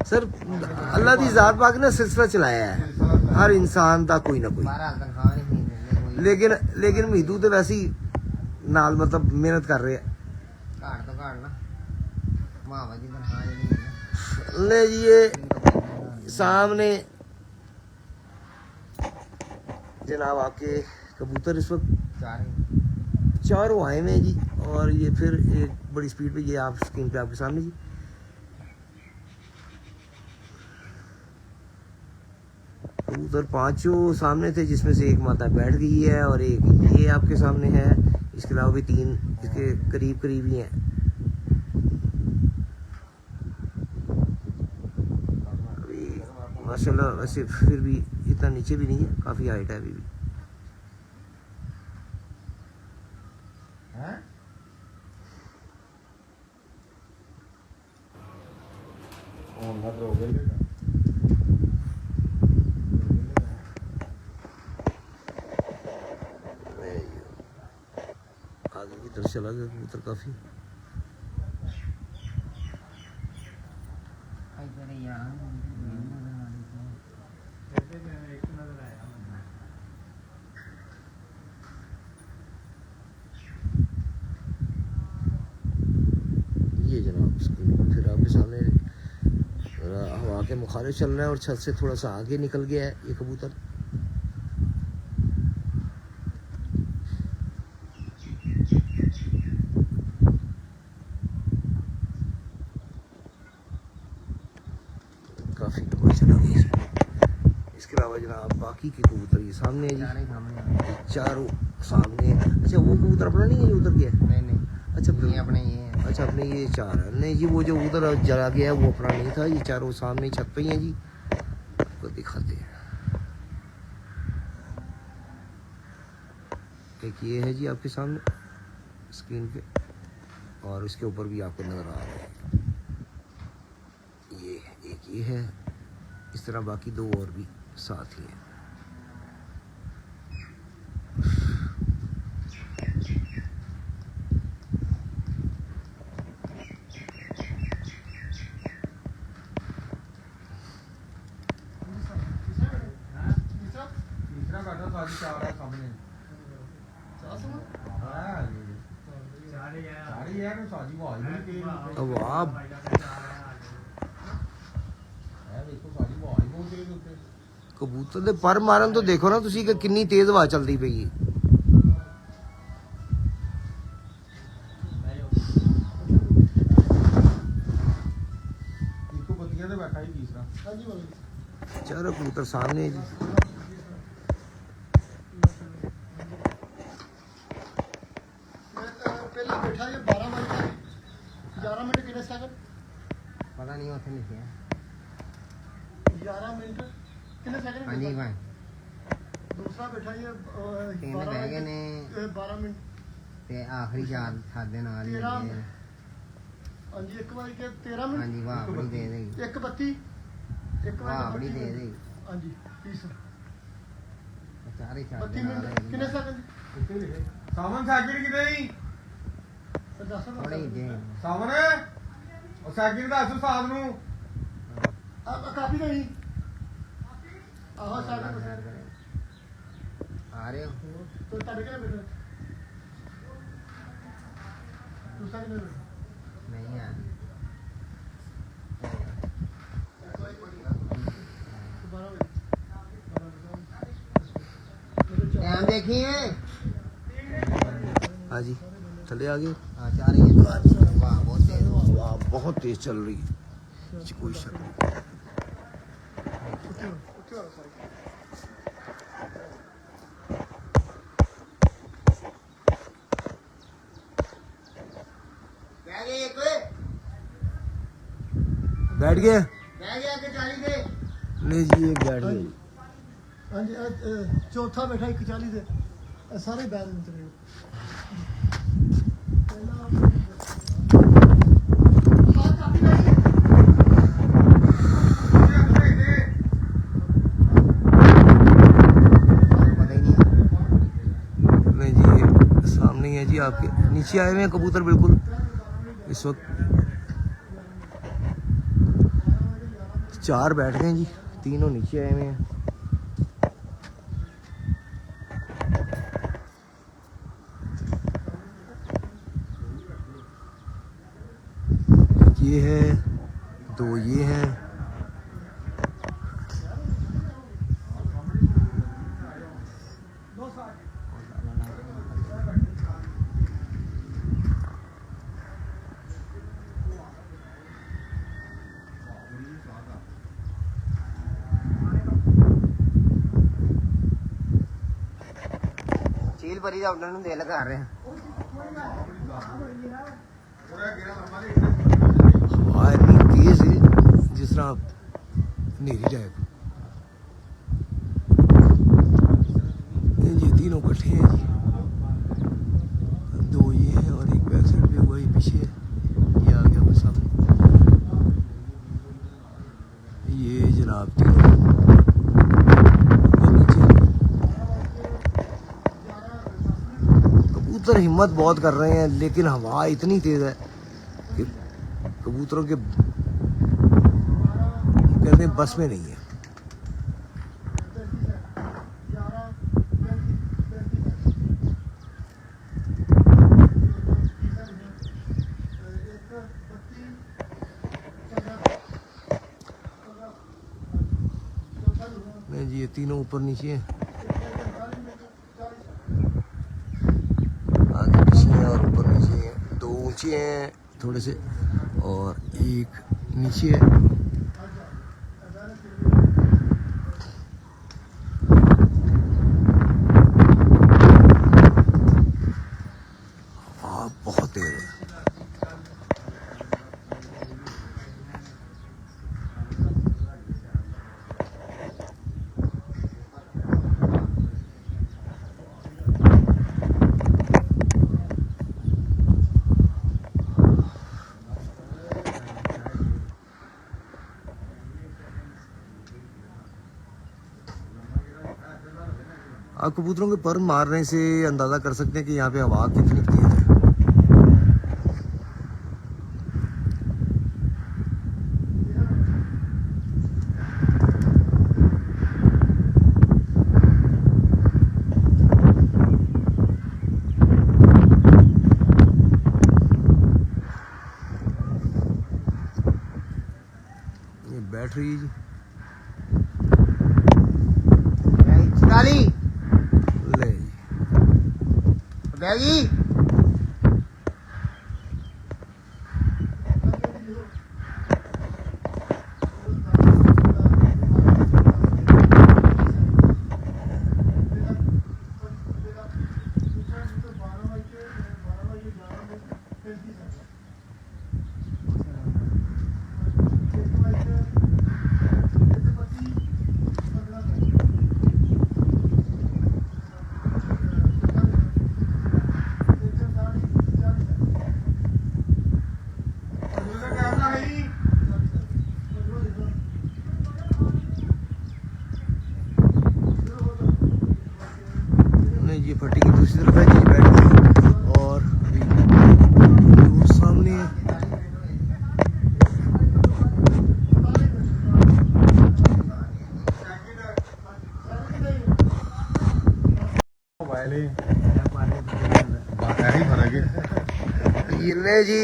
सर अल्लाह की जात पाक ने सिलसिला चलाया है हर इंसान का कोई ना कोई। लेकिन मीदू तो वैसे ही नाल मतलब मेहनत कर रहे हैं। ले जी ये सामने जनाब आपके कबूतर इस वक्त 4 आए हुए हैं जी। और ये फिर एक बड़ी स्पीड पे ये आप स्क्रीन पे आपके सामने जी। कबूतर 5 जो सामने थे, जिसमें से एक मादा बैठ गई है और एक ये आपके सामने है। इसके अलावा भी 3 इसके करीब करीब ही हैं। अभी माशाल्लाह वैसे फिर भी इतना नीचे भी नहीं है, काफ़ी हाइट है अभी भी। आगे की तरफ चला गया कबूतर काफ़ी। ये जनाब स्क्रीन फिर आपके सामने हवा के मुखालिफ चल रहा है और छत से थोड़ा सा आगे निकल गया है ये कबूतर। काफ़ी ऊपर चला गया इसमें। इसके अलावा जनाब बाकी के कबूतर ये सामने है जी, चारों सामने। अच्छा वो कबूतर अपना नहीं है, उधर गया? नहीं। अच्छा ये अपने ये है। अच्छा अपने ये 4 है। नहीं जी वो जो उधर जला गया वो अपना नहीं था, ये चारों सामने छत पे ही हैं जी। आपको दिखाते हैं। एक ये है जी आपके सामने स्क्रीन पे, और इसके ऊपर भी आपको नज़र आ रहा है ये एक ये है। इस तरह बाकी 2 और भी साथ ही हैं। अब आप कबूतर दे पर मारन तो देखो ना तुसी कि कितनी तेज हवा चलती पई है। चारों कबूतर सामने है जी। पहले बैठा ये 12 मिनट 11 मिनट कितने सेकंड पता नहीं होते लिखे हैं 11 मिनट कितने सेकंड। हाँ जी भाई दूसरा बैठा ये 3 रह गए ने 12 मिनट ते आखिरी 4 सादे नाल ही तेरह लगे। हाँ जी 1 बज के 13 हाँ मिनट जी वाह बड़ी दे देगी 1:32 वाह बड़ी दे देगी। हाँ जी तीसरा 4 ही 4 32 मिनट कितने सेकंड। सावन साकिर किते ही थोड़े ही दे सावन ਉਹ ਸਾਕਿਰ ਦੱਸ ਸਾਧ ਨੂੰ काफी नहीं आहो साढ़े आ रहे हो तो तारीख है बेटा दूसरा कितने बेटा नहीं आ टाइम देखिए। हाँ जी थले आ गए। हाँ 4 ही है। वाह बहुत तेज वाह बहुत तेज चल रही है जी, कोई शक नहीं। बैठ गया नहीं जी ये बैठ गया। हाँ जी चौथा बैठा 41 से सारे बैल उतरे नहीं जी ये सामने ही है जी आपके, नीचे आए हुए हैं कबूतर बिल्कुल इस वक्त। 4 बैठ गए जी, तीनों नीचे आए हुए हैं। ये है 2 ये हैं। ਕਰੀ ਦਾ ਉਹਨਾਂ ਨੂੰ ਦਿਲ ਕਰ ਰਿਹਾ ਹਵਾ ਇੰਨੀ ਤੇਜ਼ ਹੈ ਜਿਸ ਤਰ੍ਹਾਂ ਹਨੇਰੀ ਜਾਏ ये तीनों इकट्ठे हैं जी दो ये है और एक बैक साइड पे हुआ ये पीछे है ये आ गया बस सामने ये जनाब तीनों नीचे कबूतर हिम्मत बहुत कर रहे हैं लेकिन हवा इतनी तेज है कि कबूतरों के कहते हैं बस में नहीं है जी ये तीनों ऊपर नीचे हैं आगे पीछे हैं और ऊपर नीचे हैं दो ऊंचे हैं थोड़े से और एक नीचे है बहुत तेज है आप कबूतरों के पर मारने से अंदाज़ा कर सकते हैं कि यहाँ पे हवा कितनी तेज है ये बैठ रही है जी ले बैगी ये फटी की दूसरी तरफ है जी बैठ गई और अभी वो सामने है ये ले जी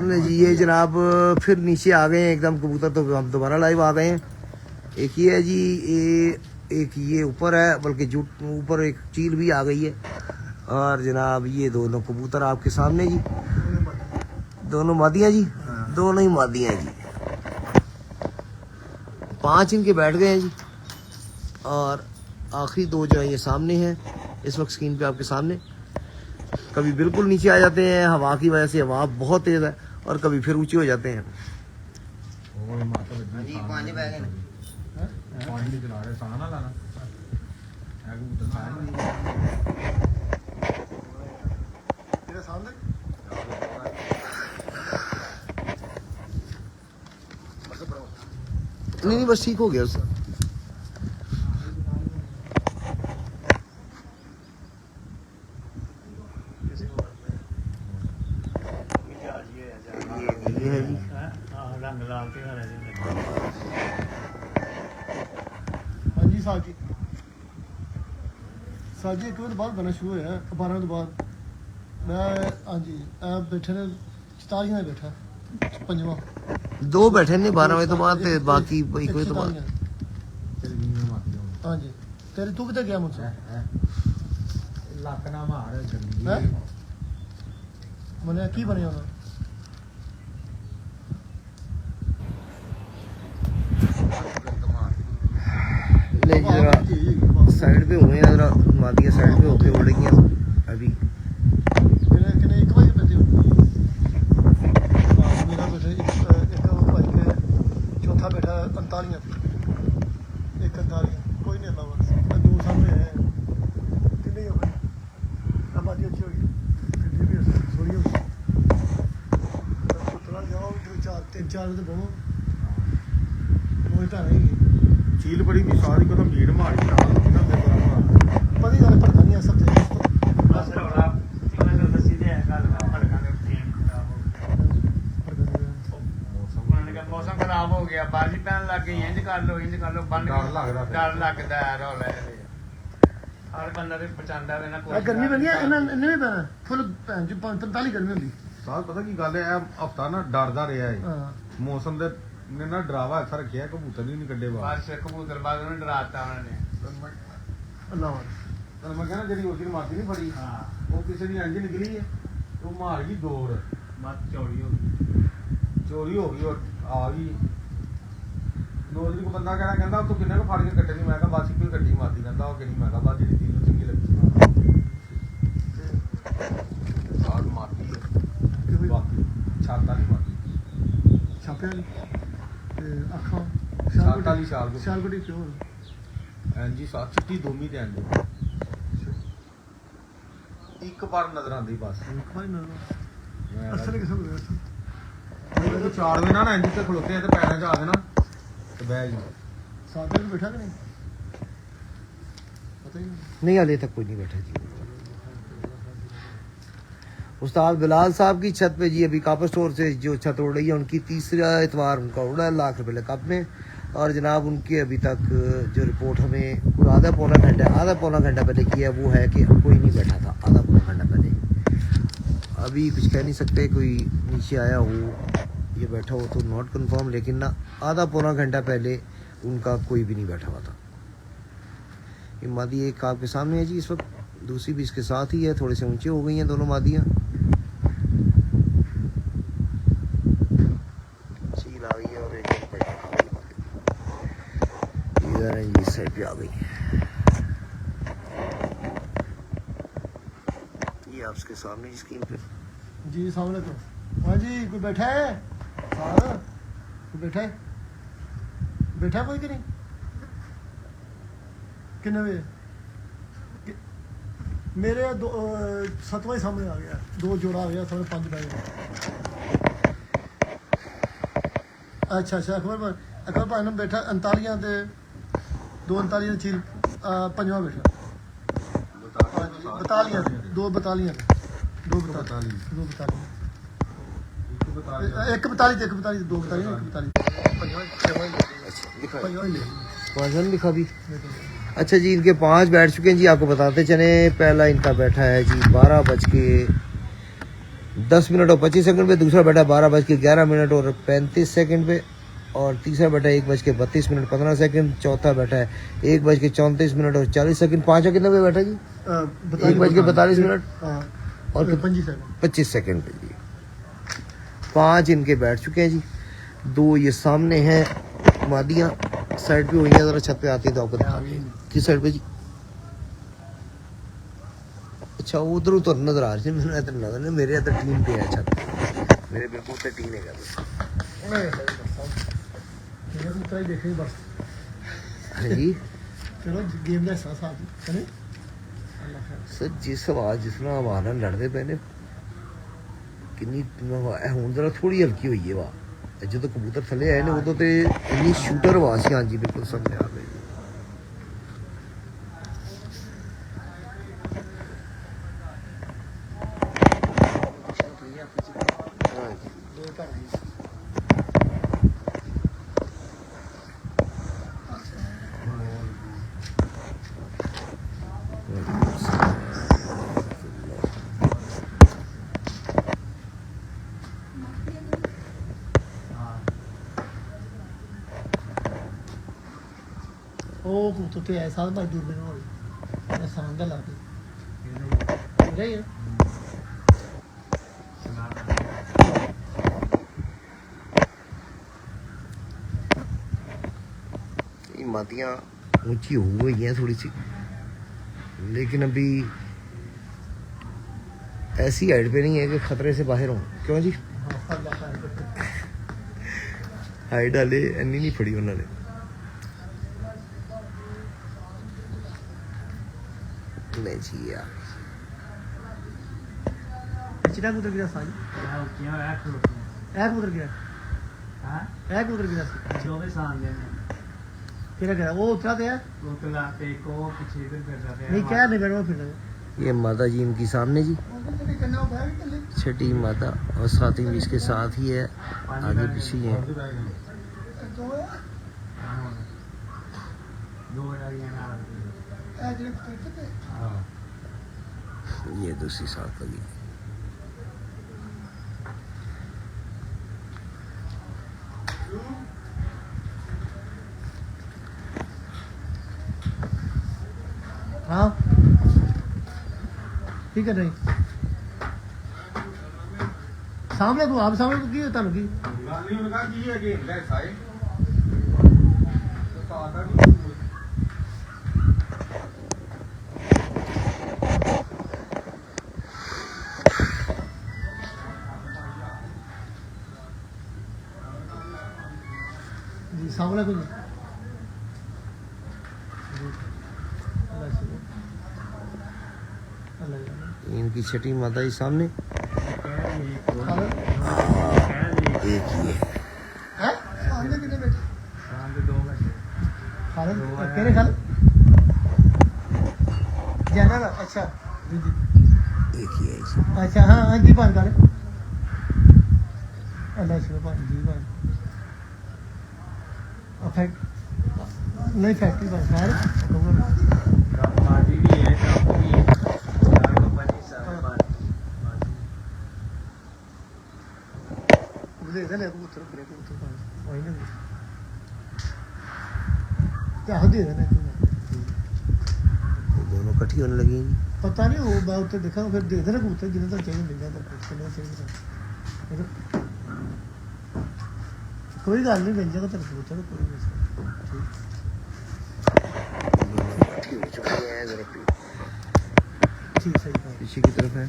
नहीं जी ये जनाब फिर नीचे आ गए हैं एकदम कबूतर तो हम दोबारा लाइव आ गए हैं एक ये है जी एक ये ऊपर है बल्कि जुट ऊपर एक चील भी आ गई है और जनाब ये दोनों कबूतर आपके सामने जी दोनों मादियाँ जी दोनों ही मादियाँ जी 5 इनके बैठ गए हैं जी और आखिरी 2 जो है ये सामने हैं इस वक्त स्क्रीन पे आपके सामने कभी बिल्कुल नीचे आ जाते हैं हवा की वजह से हवा बहुत तेज है और कभी फिर ऊंचे हो जाते हैं नहीं बस ठीक हो गया उसका ਹਾਂਜੀ ਸਾਜੀ ਇੱਕ ਵਾਰ ਬਾਅਦ ਬਣਾ ਸ਼ੁਰੂ ਹੋਇਆ 12 ਤੋਂ ਬਾਅਦ ਮੈਂ ਹਾਂਜੀ ਬੈਠੇ ਨੇ 44 ਨਾਲ ਬੈਠਾ ਪੰਜਵਾਂ 2 बैठे ने 12 बजे तो बाद ते बाकी 1 बजे तो बाद ਹਾਂਜੀ ਤੇਰੇ ਤੂੰ ਕਿੱਥੇ ਗਿਆ ਮੁੰਡਾ ਲੱਕ ਨਾ ਮਾਰ ਜੰਗੀ ਹੈ ਮਨੇ ਕੀ ਬਣਿਆ ਉਹਨਾਂ सामने जी जरा साइड पे हुए हैं, जरा मादियाँ साइड पे होके उड़ रही हैं अभी। किने एक भाई बैठे हो मेरा बैठा एक भाई के चौथा बैठा 45 एक 45 कोई नहीं अल्लाह बस दो सामने है कितने हो गए अब आती अच्छी होगी कितनी भी थोड़ी हो थोड़ा जाओ दो चार तीन चार तो बहुत मोटा नहीं ਚੀਲ ਬੜੀ ਵੀ ਸਾਰੀ ਕੋ ਤਾਂ ਭੀੜ ਮਾਰੀ ਨਾਲ ਕਿੰਨਾ ਦੇ ਬਰਾਬਰ पता ही नहीं पड़ता नहीं सब थे ਬਸ ਰੌਲਾ ਜਿਵੇਂ ਤਾਂ ਦੱਸੀ ਤੇ ਹੈ ਗੱਲ ਫੜਕਾਂ ਦੇ ਟੀਮ ਖਰਾਬ ਹੋ ਗਈ ਉਹਨਾਂ ਨੇ ਕਿਹਾ ਮੌਸਮ ਖਰਾਬ ਹੋ ਗਿਆ ਬਾਰਿਸ਼ ਪੈਣ ਲੱਗ ਗਈ ਇੰਜ ਕਰ ਲੋ ਬੰਦ ਡਰ ਲੱਗਦਾ ਫਿਰ। ਡਰ ਲੱਗਦਾ ਹੈ ਰੌਲਾ ਇਹਦੇ ਹਰ ਬੰਦਾ ਤੇ ਪਛਾਣਦਾ ਰਹਿਣਾ ਕੋਈ गर्मी बनी है इन्हें भी पैना फुल 45 गर्मी होती ਸਾਲ ਪਤਾ ਕੀ ਗੱਲ ਹੈ ਇਹ ਹਫਤਾ ਨਾ ਡਰਦਾ ਰਿਹਾ ਹੈ हाँ ਮੌਸਮ ਦੇ ਨੇ ਨਾ ਡਰਾਵਾ ਐਸਾ ਰੱਖਿਆ ਕਬੂਤਰ ਨਹੀਂ ਕੱਢੇ ਬਾਹਰ ਬਸ ਕਬੂਤਰ ਬਾਜ਼ ਨੂੰ ਡਰਾਤਾ ਉਹਨਾਂ ਨੇ अल्लाह ਤਾਂ ਮੈਂ ਕਹਿੰਦਾ ਜਿਹੜੀ ਉਹਦੀ ਮਾਦੀ ਨਹੀਂ ਫੜੀ ਹਾਂ ਉਹ ਕਿਸੇ ਦੀ ਇੰਜ ਨਿਕਲੀ ਹੈ ਉਹ ਮਾਰ ਗਈ ਦੌੜ ਮਤ ਚੌੜੀ ਹੋ ਗਈ ਚੋਰੀ ਹੋ ਗਈ ਔਰ ਆ ਗਈ ਨੌਜਰੀ ਕੋ ਬੰਦਾ ਕਹਿੰਦਾ ਤੂੰ ਕਿੰਨੇ ਕੋ ਫੜ ਕੇ ਕੱਟਣੀ ਮੈਂ ਕਿਹਾ ਬਸ ਇੱਕੋ ਹੀ ਕੱਟੀ ਮਾਦੀ ਕਹਿੰਦਾ ਉਹ ਕਿਹੜੀ ਮੈਂ ਕਿਹਾ ਬਸ ਜਿਹੜੀ ਤੀਨ ਨੂੰ ਚੰਗੀ ਲੱਗੀ ਸਾਲ ਮਾਰਦੀ ਹੈ ਬਾਕੀ ਛਾਤਾ ਨਹੀਂ ਮਾਰਦੀ छापे अखा ਛਾਤ ਵਾਲੀ ਛਾਲ ਕੋ शालगुड़ी प्योर ਹਾਂਜੀ ਸਾਥ ਚਿੱਟੀ ਦੋਮੀ ਤੇ ਆਂਦੇ ਇੱਕ ਵਾਰ ਨਜ਼ਰ ਆਂਦੀ ਬਸ भाई ना ਮੈਂ असर किस्म का ਜਦੋਂ 4 ਵਜੇ ਨਾ ਇੰਜ ਤੇ ਖਲੋਤੇ ਆ ਤੇ ਪੈਰਾਂ 'ਚ ਆ ਦੇਣਾ ਤੇ ਬਹਿ ਜੀ साथ में बैठा कि नहीं पता ही नहीं नहीं हाले तक कोई नहीं बैठा जी। उस्ताद बिलाल साहब की छत पे जी अभी कापर स्टोर से जो छत उड़ रही है उनकी तीसरा इतवार उनका उड़ा है लाख रुपए कप में। और जनाब उनकी अभी तक जो रिपोर्ट हमें कोई आधा पौना घंटा पहले किया वो है कि कोई नहीं बैठा था आधा पौना घंटा पहले। अभी कुछ कह नहीं सकते कोई नीचे आया हो ये बैठा हो तो नॉट कंफर्म, लेकिन ना आधा पौना घंटा पहले उनका कोई भी नहीं बैठा हुआ था। ये मादी एक आपके सामने है जी इस वक्त, दूसरी भी इसके साथ ही है, थोड़े से ऊंचे हो गई हैं दोनों मादियाँ। चील आ गई है और एक इधर है जी, इस साइड पे आ गई है। ये आपके सामने स्क्रीन पे जी सामने तो हाँ जी कोई बैठा है हाँ कोई बैठा है कोई कि नहीं कितने बजे मेरे दो 7वां ही सामने आ गया, 2 जोड़ा आ गया, सामने 5 बैठ गए। अच्छा अकबर भाई ने बैठा 39 ते 2 चील 5वां बैठा 2 बतालियां एक 42 2 वजन लिखा भी। अच्छा जी इनके 5 बैठ चुके हैं जी, आपको बताते चले। पहला इनका बैठा है जी 12:10 और 25 पे, दूसरा बैठा 12:11 और 35 पे, और तीसरा बैठा 1:32 15 चौथा बैठा है 1:34 और 40 पांचवा कितने पे बैठा जी 1:42 और 25 सेकंड पे जी। 5 इनके बैठ चुके हैं जी। 2 ये सामने हैं मादियाँ साइड पे हुई हैं, जरा छत पे आती है तो आपको दिखाते हैं किस साइड पे जी। अच्छा उधर तो नजर आ रही है, मैंने इधर नजर नहीं, मेरे इधर टीम पे है छत, मेरे बिल्कुल से टीम है देखे बस जी। चलो गेम का हिस्सा साथ है सर जिस आवाज जिस तरह हमारा लड़ते पे ने किन्नी हूँ जरा थोड़ी हल्की हुई है वाह, जो तो कबूतर थले आए ने उदों ते इन्नी शूटर आवाज सी। हाँ जी बिल्कुल सामने आ गई। ਉਹ ਕਬੂਤਰ ਤੇ ਐਸਾ ਭਾਈ ਦੂਰਬੀਨ ਹੋਈ ਆਸਾਨ ਦਾ ਲਾ ਕੇ ਰਹੀ ਹੈ ये मादियाँ ऊंची हो गई है थोड़ी सी, लेकिन अभी ऐसी हाइट पे नहीं है कि खतरे से बाहर हो। क्यों जी? हाइट हाले इन्नी नहीं फड़ी उन्होंने। नहीं जी यार, चिड़ा कुतर गिरा साई क्या किया है खलोतियां ऐ कुतर गिरा हां ऐ कुतर गिरा जो भी सान दे ने किरा गिरा वो उतरा ते है वो तला पे को पीछे इधर कर रहा है नहीं क्या नहीं बैठो फिर ये माता जी इनकी सामने जी, कन्ना उठाया कि कल्ले छठी माता, और साथ ही इसके साथ ही है, आगे पीछे ही है। दो गाड़ियां ना ऐ जेड़े कुतर ते हां ये दूसरी साथ लगी। हाँ ठीक है नहीं सामने तू आप सामने तू की होता नु की ਗੱਲ ਨਹੀਂ ਉਹਨਾਂ ਕੀ ਹੈ ਕਿ ਲੈ ਸਾਏ तो सादा नहीं जी सामने को जी इनकी छठी माता जी सामने एक ही है। हैं सामने कितने बैठे शाम के 2 बजे खालिद तेरे खालिद जनरल अच्छा जी जी एक ही है इसी। अच्छा हाँ हाँ जी बात कर अल्लाह शुक्र भाई जी भाई नहीं फैक्ट्री पर खैर पार्टी भी है शाम भी है यार कंपनी सारे बात मुझे इधर ले कबूतर ब्रेक कबूतर पानी वही ना क्या हो दे रहा है ये दोनों इकट्ठी होने लगी हैं। पता नहीं वो मैं उत्ते देखा फिर दे देना कबूतर जिन्हें तक चाहिए मिल जाता है किन्ने चाहिए कोई गल नहीं मिल जाएगा तेरे कबूतर कोई नहीं इकट्ठी हो चुकी है। जरा ठीक सही बात पीछे की तरफ है,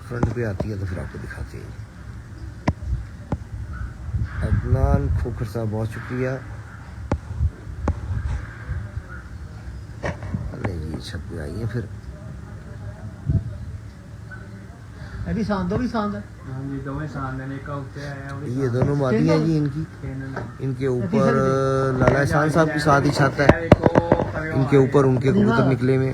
फ्रंट पे आती है तो फिर आपको दिखाते हैं। अदनान खोखर साहब बहुत शुक्रिया। नहीं जी छत पे आई है फिर। अभी शांत भी शांत है हां जी दोवें सान ने का उत्ते आया वो ये दोनों मादी हैं जी इनकी। तीन इनके ऊपर लाला एहसान साहब की साथ ही छत है, इनके ऊपर उनके कबूतर निकले में,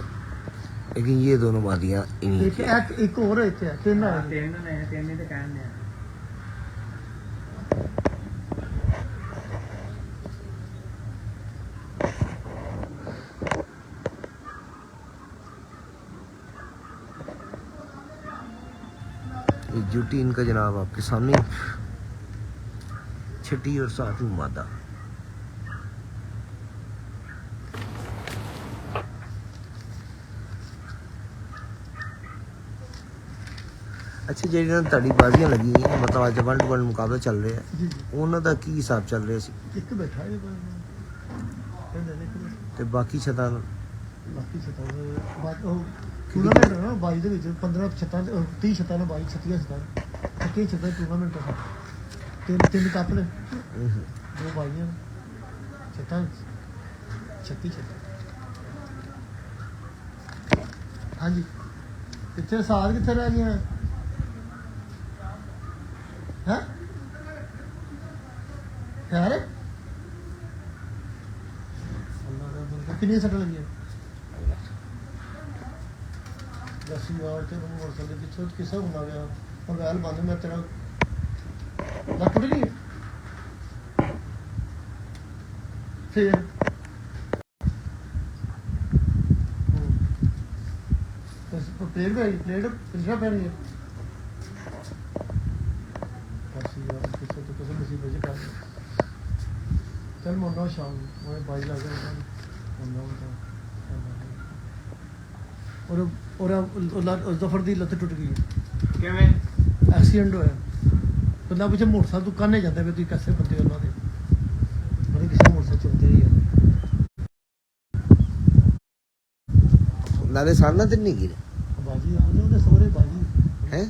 लेकिन ये दोनों मादियाँ इन्हीं की हैं। एक और है तीन है तीन ने तीन ही तो कहने हैं ये ड्यूटी इनका जनाब आपके सामने, छठी और साथ ही मादा। अच्छा ਜਿਹੜੀਆਂ ਤੁਹਾਡੀ ਬਾਜ਼ੀਆਂ ਲੱਗੀਆਂ ਮਤਲਬ ਅੱਜ 1-1 ਮੁਕਾਬਲਾ ਚੱਲ ਰਿਹਾ जी जी ਉਹਨਾਂ ਦਾ ਕੀ ਹਿਸਾਬ ਚੱਲ ਰਿਹਾ ਸੀ एक बैठा है ਤੇ ਬਾਕੀ ਛਤਾਂ ਬਾਕੀ ਛੱਤਾਂ ਬਾਅਦ ਉਹ ਟੂਰਨਾਮੈਂਟ ਨਾ 22 ਦੇ ਵਿੱਚ 15 ਛੱਤਾਂ 30 ਛੱਤਾਂ ਨਾਲ 22 36 ਛੱਤਾਂ ਕਿ ਛੱਤਾਂ ਟੂਰਨਾਮੈਂਟ ਹੈ ਤਿੰਨ ਕੱਪ ਨੇ ਦੋ ਬਾਈਆਂ ਛੱਤਾਂ 36 ਛੱਤਾਂ ਹਾਂਜੀ ਕਿੱਥੇ ਸਾਲ ਕਿੱਥੇ ਰਹਿ ਗਈਆਂ ਹੈ ਯਾਰ ਅੱਲਾਹ ਦਾ ਬੰਦਾ ਕਿੰਨੀਆਂ ਸੱਟਾਂ ਲੱਗੀਆਂ ਦਸੀ ਵਾਰ ਤੇ ਉਹ ਅਸਲ ਵਿੱਚ ਕਿਸੇ ਹੁੰਦਾ ਗਿਆ ਹੁਣ ਵੈਲ ਬੰਦ ਮੈਂ ਤੇਰਾ ਲੱਤ ਟੁੱਟ ਗਈ ਫਿਰ प्लेट पे प्लेट पिछड़ा पहनी है किसे तो किसे मुसीबत से कर चल मुन्ना शाम मैं बाई ला के मुन्ना और जफर दी लत्त टुट गई ਕਿਵੇਂ एक्सीडेंट होया बंदा पिछे मोटरसाइकिल तू कहने जाता है भी कैसे बंदे उन्होंने बड़े किसी मोटरसाइकिल चलते रही है लाले सारना दिन नहीं गिरे बाजी ਉਹਦੇ ਸੋਹਰੇ ਬਾਜੀ हैं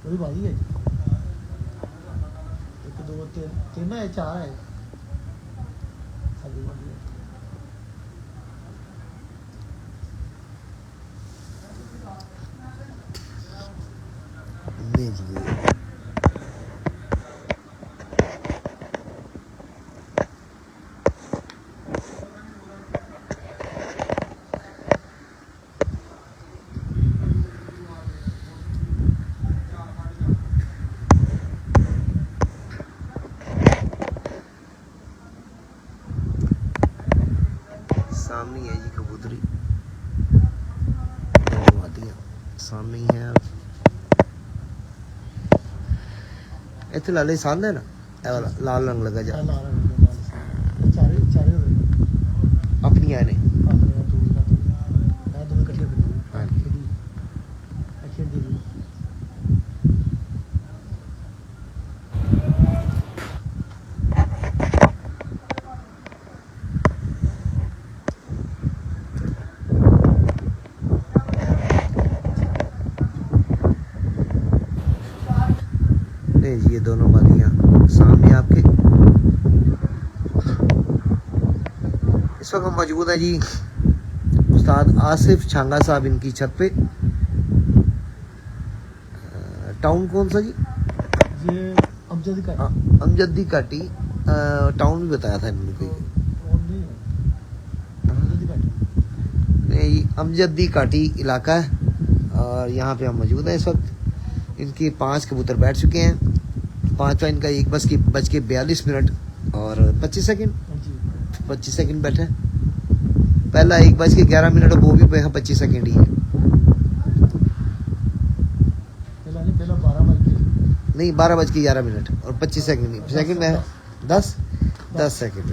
ਉਹਦੀ ਬਾਜੀ ਹੈ ਇੱਕ ਦੋ ਤਿੰਨ ਹੈ ਚਾਰ ਹੈ ਸਾਡੀ ਬਾਜੀ ਹੈ नहीं जी सामने है जी कबूतरी वादियाँ सामने ही है इतने लाले सामने ना ये वाला लाल रंग लगा जा ਲਾ ਰਹੇ ਚਾਰੇ ਚਾਰੇ ਹੋਏ अपनी आए ने ਆਪਣੇ ਦੋ ਨਾ ਮੈਂ ਦੋਵੇਂ ਇਕੱਠੇ ਫਿਰਦੇ हाँ ਖੇਡੀ ਖੇਡੀ नहीं जी ये दोनों वादियाँ सामने आपके इस वक्त हम मौजूद है जी उस्ताद आसिफ छांगा साहब इनकी छत पे टाउन कौन सा जी ये अमजद का अमजदी काटी टाउन भी बताया था इन्होंने कोई और नहीं है अमजद का नहीं अमजदी काटी इलाका है और यहाँ पे हम मौजूद हैं इस वक्त इनके 5 कबूतर बैठ चुके हैं पांचवा इनका 1:42 और 25 सेकंड जी 25 सेकंड बैठा है पहला 1:11 वो भी 25 सेकंड ही है पहला नहीं पहला 12 बजे नहीं 12:11 और 25 सेकंड सेकंड है 10 सेकंड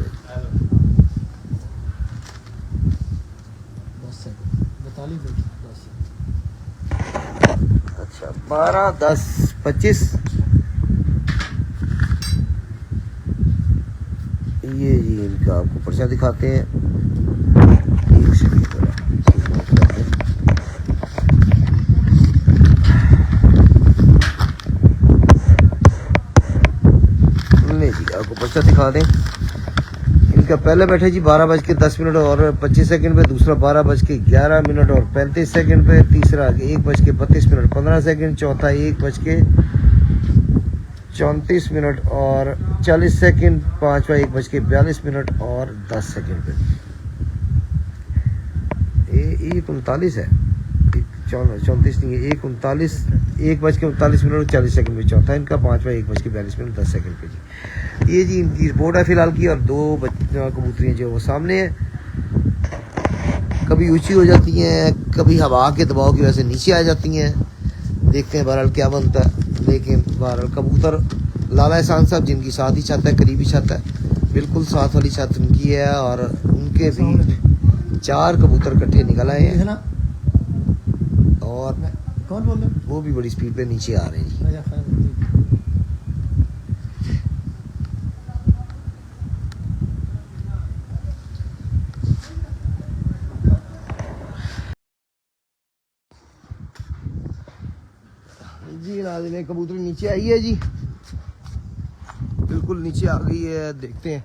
10 सेकंड 42 मिनट 10 अच्छा 12 10 25 ये जी इनका आपको पर्चा दिखाते हैं एक सेकंड नहीं जी आपको पर्चा दिखा दें इनका पहले बैठे जी 12:10 और 25 सेकंड पे दूसरा 12:11 और 35 सेकंड पे तीसरा 1:32 15 सेकंड चौथा 1:34 और 40 सेकंड पांचवा 1:42 और 10 सेकंड पे ये 39 है 34 नहीं है 1:39 और 40 सेकंड पे चौथा इनका पांचवा 1:42 10 सेकंड पे जी ये जी इनकी रिपोर्ट है फिलहाल की और 2 कबूतरियाँ जो वो सामने है कभी ऊंची हो जाती हैं कभी हवा के दबाव की वजह से नीचे आ जाती हैं देखते हैं बहरहाल क्या बनता है लेकिन बहरहाल कबूतर लाला एहसान साहब जिनकी साथ ही छत है करीबी छत है बिल्कुल साथ वाली छत उनकी है और उनके भी 4 कबूतर इकट्ठे निकल आए हैं ना और कौन बोल रहे वो भी बड़ी स्पीड पे नीचे आ रहे हैं जी अच्छा खैर जी नाज़रीन कबूतरी नीचे आई है जी बिल्कुल नीचे आ गई है देखते हैं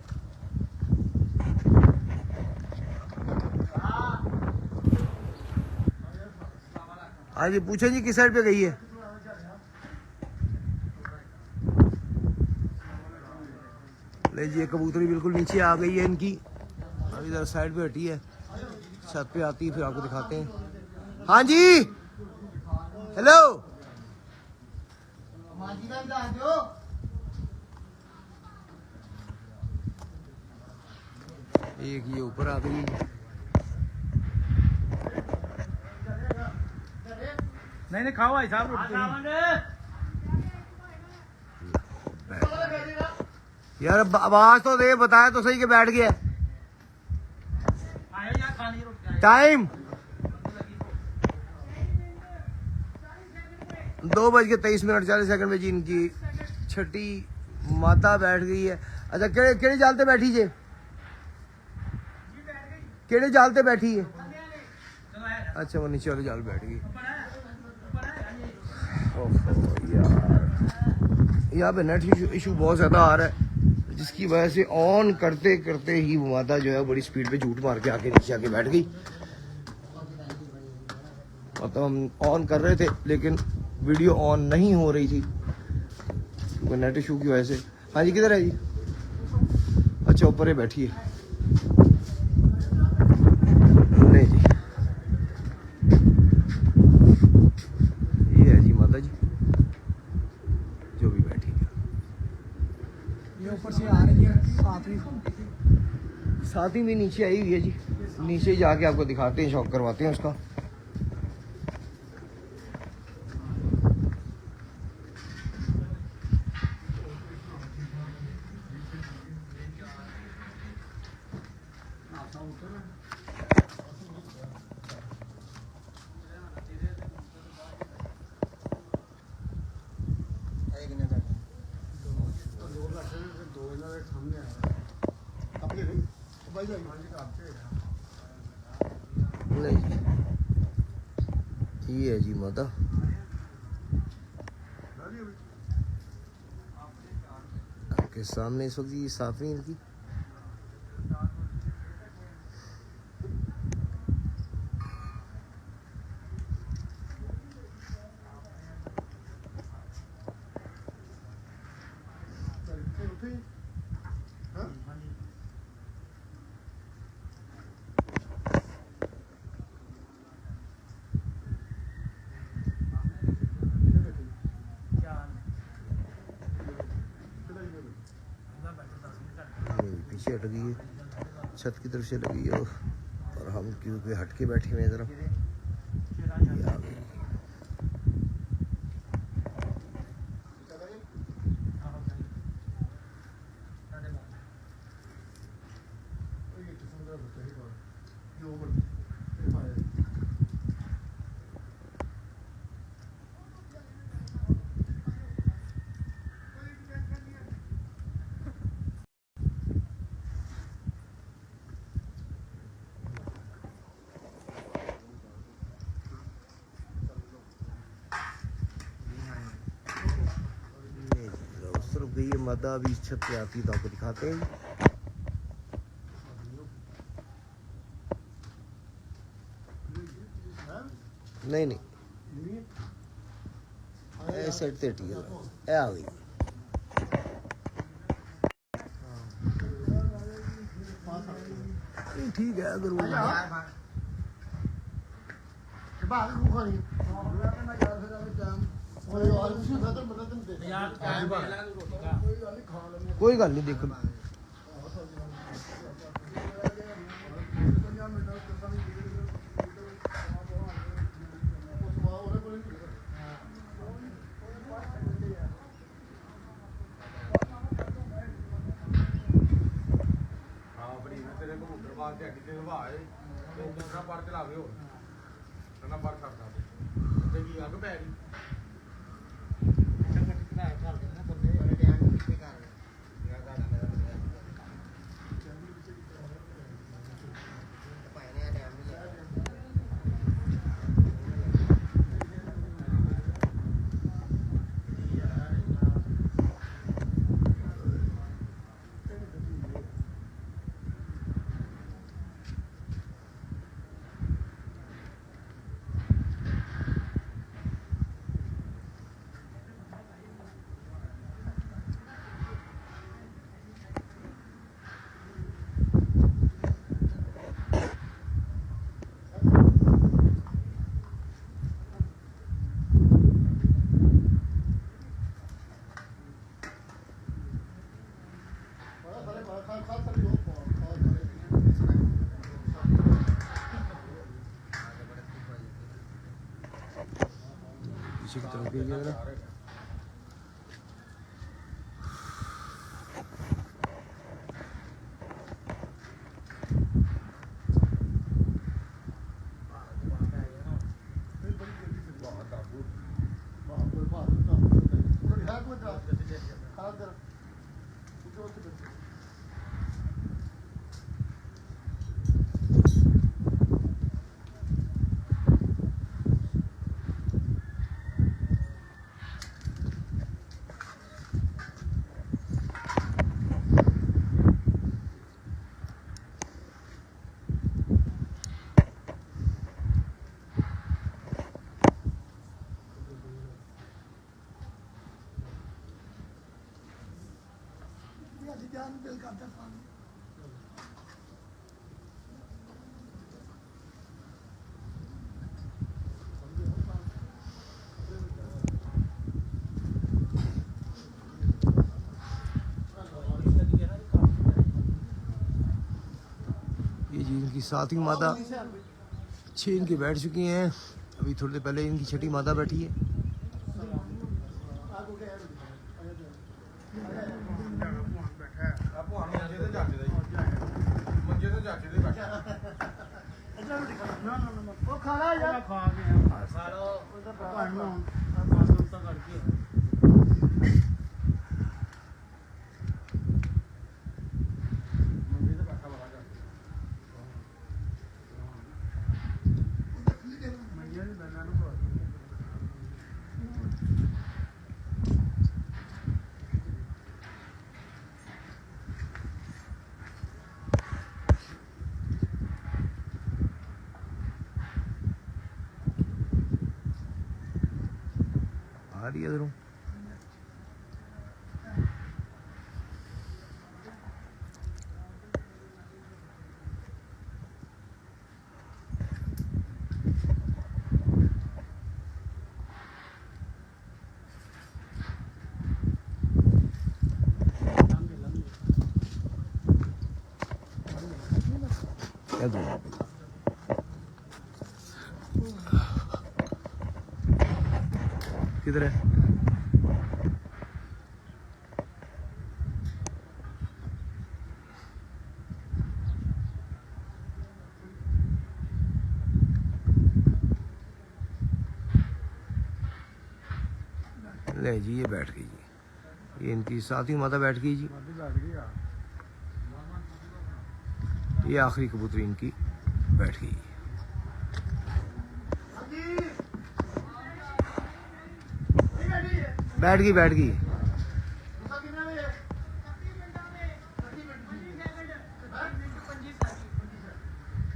हाँ जी पूछे जी किस साइड पे गई है ले जी कबूतरी बिल्कुल नीचे आ गई है इनकी अभी इधर साइड पे हटी है छत पे आती है फिर आपको दिखाते हैं हाँ जी हेलो एक ये ऊपर आ गई नहीं खाओ भाई साहब यार आवाज तो दे बताया तो सही के बैठ गया टाइम 2:23 40 सेकंड में जी इनकी छठी माता बैठ गई है अच्छा केड़े जाल ते बैठी जे केड़े जाल ते बैठी है अच्छा वो नीचे वाले जाल बैठ गई। ओहो यार, यहाँ पे नेट इशू बहुत ज़्यादा आ रहा है, जिसकी वजह से ऑन करते करते ही वो माता जो है बड़ी स्पीड पे झूठ मार के आके नीचे आके बैठ गई। मतलब हम ऑन कर रहे थे लेकिन वीडियो ऑन नहीं हो रही थी नेट इशू की वजह से। हाँ जी किधर है जी? अच्छा ऊपर ही बैठी है। नहीं जी ये है जी माता जी जो भी बैठी है। ये ऊपर से आ रही है साथ ही भी नीचे आई हुई है जी। नीचे जाके आपको दिखाते हैं, शौक करवाते हैं उसका। अपने नहीं भाई नहीं जी ये है जी माता। आपके सामने इस वक्त ये साफ नहीं इनकी। पीछे हट गई है, छत की तरफ से लगी है और हम क्योंकि हट के बैठे हुए हैं जरा। ये आ गई। उस तरफ गई है माता, अभी इस छत पे आती है तो आपको दिखाते हैं। नहीं नहीं ऐसे ठीक है आ गई। ठीक है अगर वो बाहर मुखा नहीं और यार उसी खतर बना तुम दे कोई गल नहीं देखो। ਪੜ ਚਲਾਵੇ ਹੋਰ ਕਹਿੰਦਾ ਪੜ ਸਕਦਾ ਤੇ ਕੀ ਅੱਗ ਪੈ ਗਈ पीछे की तरफ गई है। ये जी इनकी सातवीं माता 6 इनके बैठ चुकी हैं। अभी थोड़ी देर पहले इनकी छठी माता बैठी है। ਆਪੋ ਹਣ ਮੰਜੇ ਤੇ ਜੱਜ ਦੇ ਮੰਜੇ ਤੇ ਜੱਜ ਦੇ ਬੈਠਾ ਉਹ ਖਾਣਾ ਯਾਰ ਖਾ ਕੇ ਸਾਰਾ ਉਹਦਾ ਪਕਾਣ ਨੂੰ ਬਸ ਉਲਟਾ ਕਰਕੇ ਮੰਜੇ ਤੇ ਬੈਠਾ ਬੜਾ ਜੱਜ ਮੰਜੇ ਦੇ ਬੰਨਾਂ ਨੂੰ आ रही है इधरों। क्या दूँ? किधर है? ले जी ये बैठ गई जी। ये इनकी सातवीं माता बैठ गई जी। ये आखिरी कबूतरी इनकी बैठ गई। बैठ गई बैठ गई।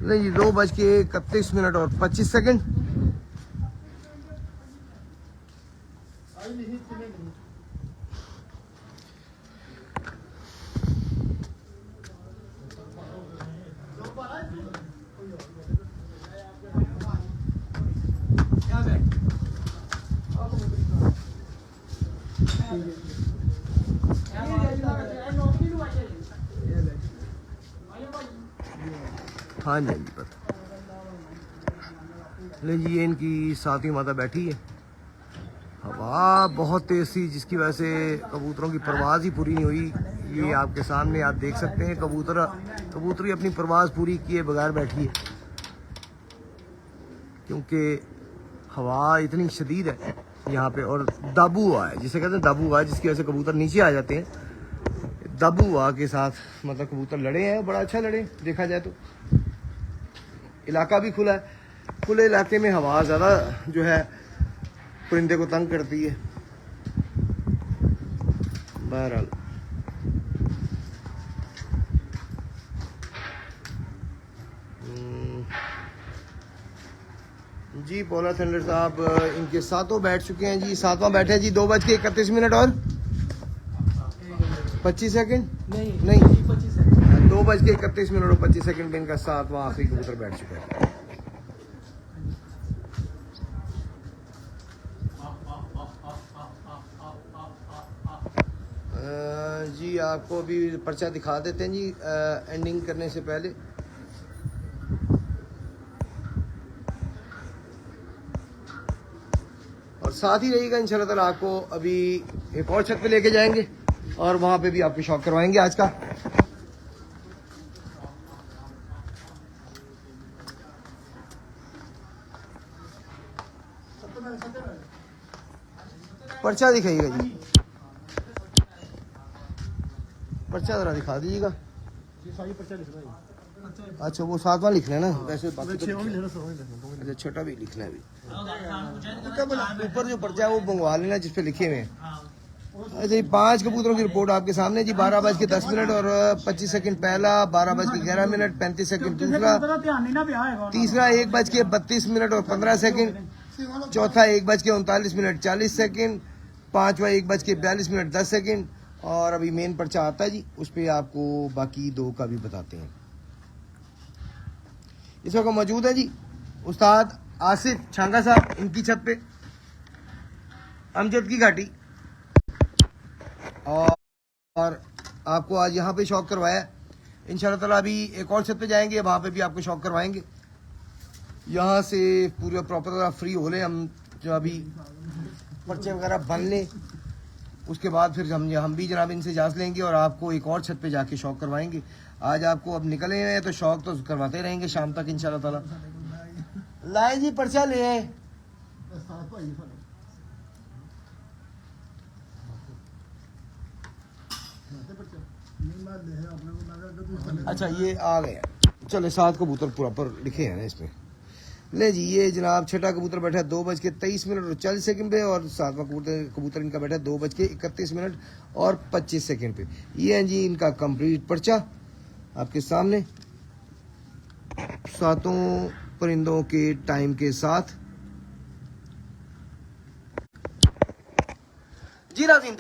नहीं जी 2:31 और 25 सेकंड। आई नहीं किने नहीं हाँ जी हाँ जी पता। ले जी ये इनकी सातवीं माता बैठी है। हवा बहुत तेज थी जिसकी वजह से कबूतरों की परवाज़ ही पूरी नहीं हुई। ये आपके सामने आप देख सकते हैं कबूतरी अपनी परवाज़ पूरी किए बगैर बैठी है क्योंकि हवा इतनी शदीद है यहाँ पे। और दाबू हुआ है जिसे कहते हैं दाबू हुआ है जिसकी वजह से कबूतर नीचे आ जाते हैं। दाबू हुआ के साथ मतलब कबूतर लड़े हैं, बड़ा अच्छा लड़े देखा जाए तो। इलाका भी खुला है, खुले इलाके में हवा ज़्यादा जो है परिंदे को तंग करती है। बहरहाल जी पोला थंडर साहब इनके सातों बैठ चुके हैं जी। सातवां बैठे जी 2:31 और 25 सेकंड नहीं 2:31 और 25 सेकंड में इनका सातवां आखिरी कबूतर बैठ चुका है। जी आपको अभी पर्चा दिखा देते हैं जी एंडिंग करने से पहले। और साथ ही रहिएगा इंशाल्लाह ताला आपको अभी एक और छत पे लेके जाएंगे और वहां पे भी आपको शौक करवाएंगे आज का। पर्चा दिखाइएगा जी, पर्चा जरा दिखा दीजिएगा। ये सारी पर्चा लिखना है। अच्छा वो सातवां लिखना है ना, वैसे बाकी तो छेवां भी लिखना, सातवां भी लिखना। अच्छा छोटा भी लिखना है अभी। ऊपर जो पर्चा है वो मंगवा लेना जिस पे लिखे हुए हैं। अच्छा ये 5 कबूतरों की रिपोर्ट आपके सामने जी। 12:10 और 25 सेकंड पहला, 12:11 35 सेकंड दूसरा, तीसरा 1:32 और 15 सेकंड, चौथा 1:39 40 सेकंड, पांचवा 1:42 10 सेकंड, और अभी मेन पर्चा आता है जी, उस पर आपको बाकी 2 का भी बताते हैं। इस वक्त मौजूद है जी उस्ताद आसिफ छांगा साहब, इनकी छत पे अमजद की घाटी, और आपको आज यहाँ पे शौक करवाया है। इंशाल्लाह ताला अभी एक और छत पे जाएंगे, वहाँ पे भी आपको शौक करवाएंगे। यहाँ से पूरा प्रॉपर फ्री हो ले हम, जो अभी पर्चे वगैरह बन लें, उसके बाद फिर हम भी जनाब इनसे इजाज़त लेंगे और आपको एक और छत पे जाके शौक करवाएंगे। आज आपको अब निकले हैं तो शौक तो करवाते रहेंगे शाम तक इंशाल्लाह ताला। लाए जी पर्चा ले आए। साथ भाई सारे नहीं बात है अपने को लगा कि दूसरा अच्छा ये आ गया, चले 7 कबूतर प्रॉपर लिखे हैं ना इसमें। ले जी ये जनाब छठा कबूतर बैठा है 2:23 और 40 सेकंड पे, और 7वां कबूतर इनका बैठा है 2:31 और 25 सेकंड पे। ये है जी इनका कंप्लीट पर्चा आपके सामने, 7 परिंदों के टाइम के साथ। जी नाज़रीन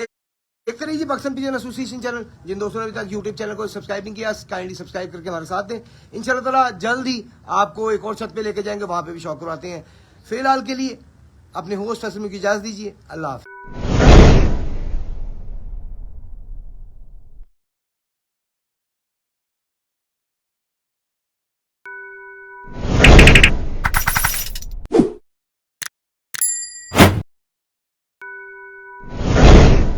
देखते रहिए पाकिस्तान पिजन एसोसिएशन चैनल। जिन दोस्तों ने अभी तक यूट्यूब चैनल को सब्सक्राइब नहीं किया, काइंडली सब्सक्राइब करके हमारे साथ दें। इंशाल्लाह ताला जल्द ही आपको एक और छत पे लेके जाएंगे, वहां पे भी शौक करवाते हैं। फिलहाल के लिए अपने होस्ट फैसल में की इजाजत दीजिए। अल्लाह हाफ़िज़।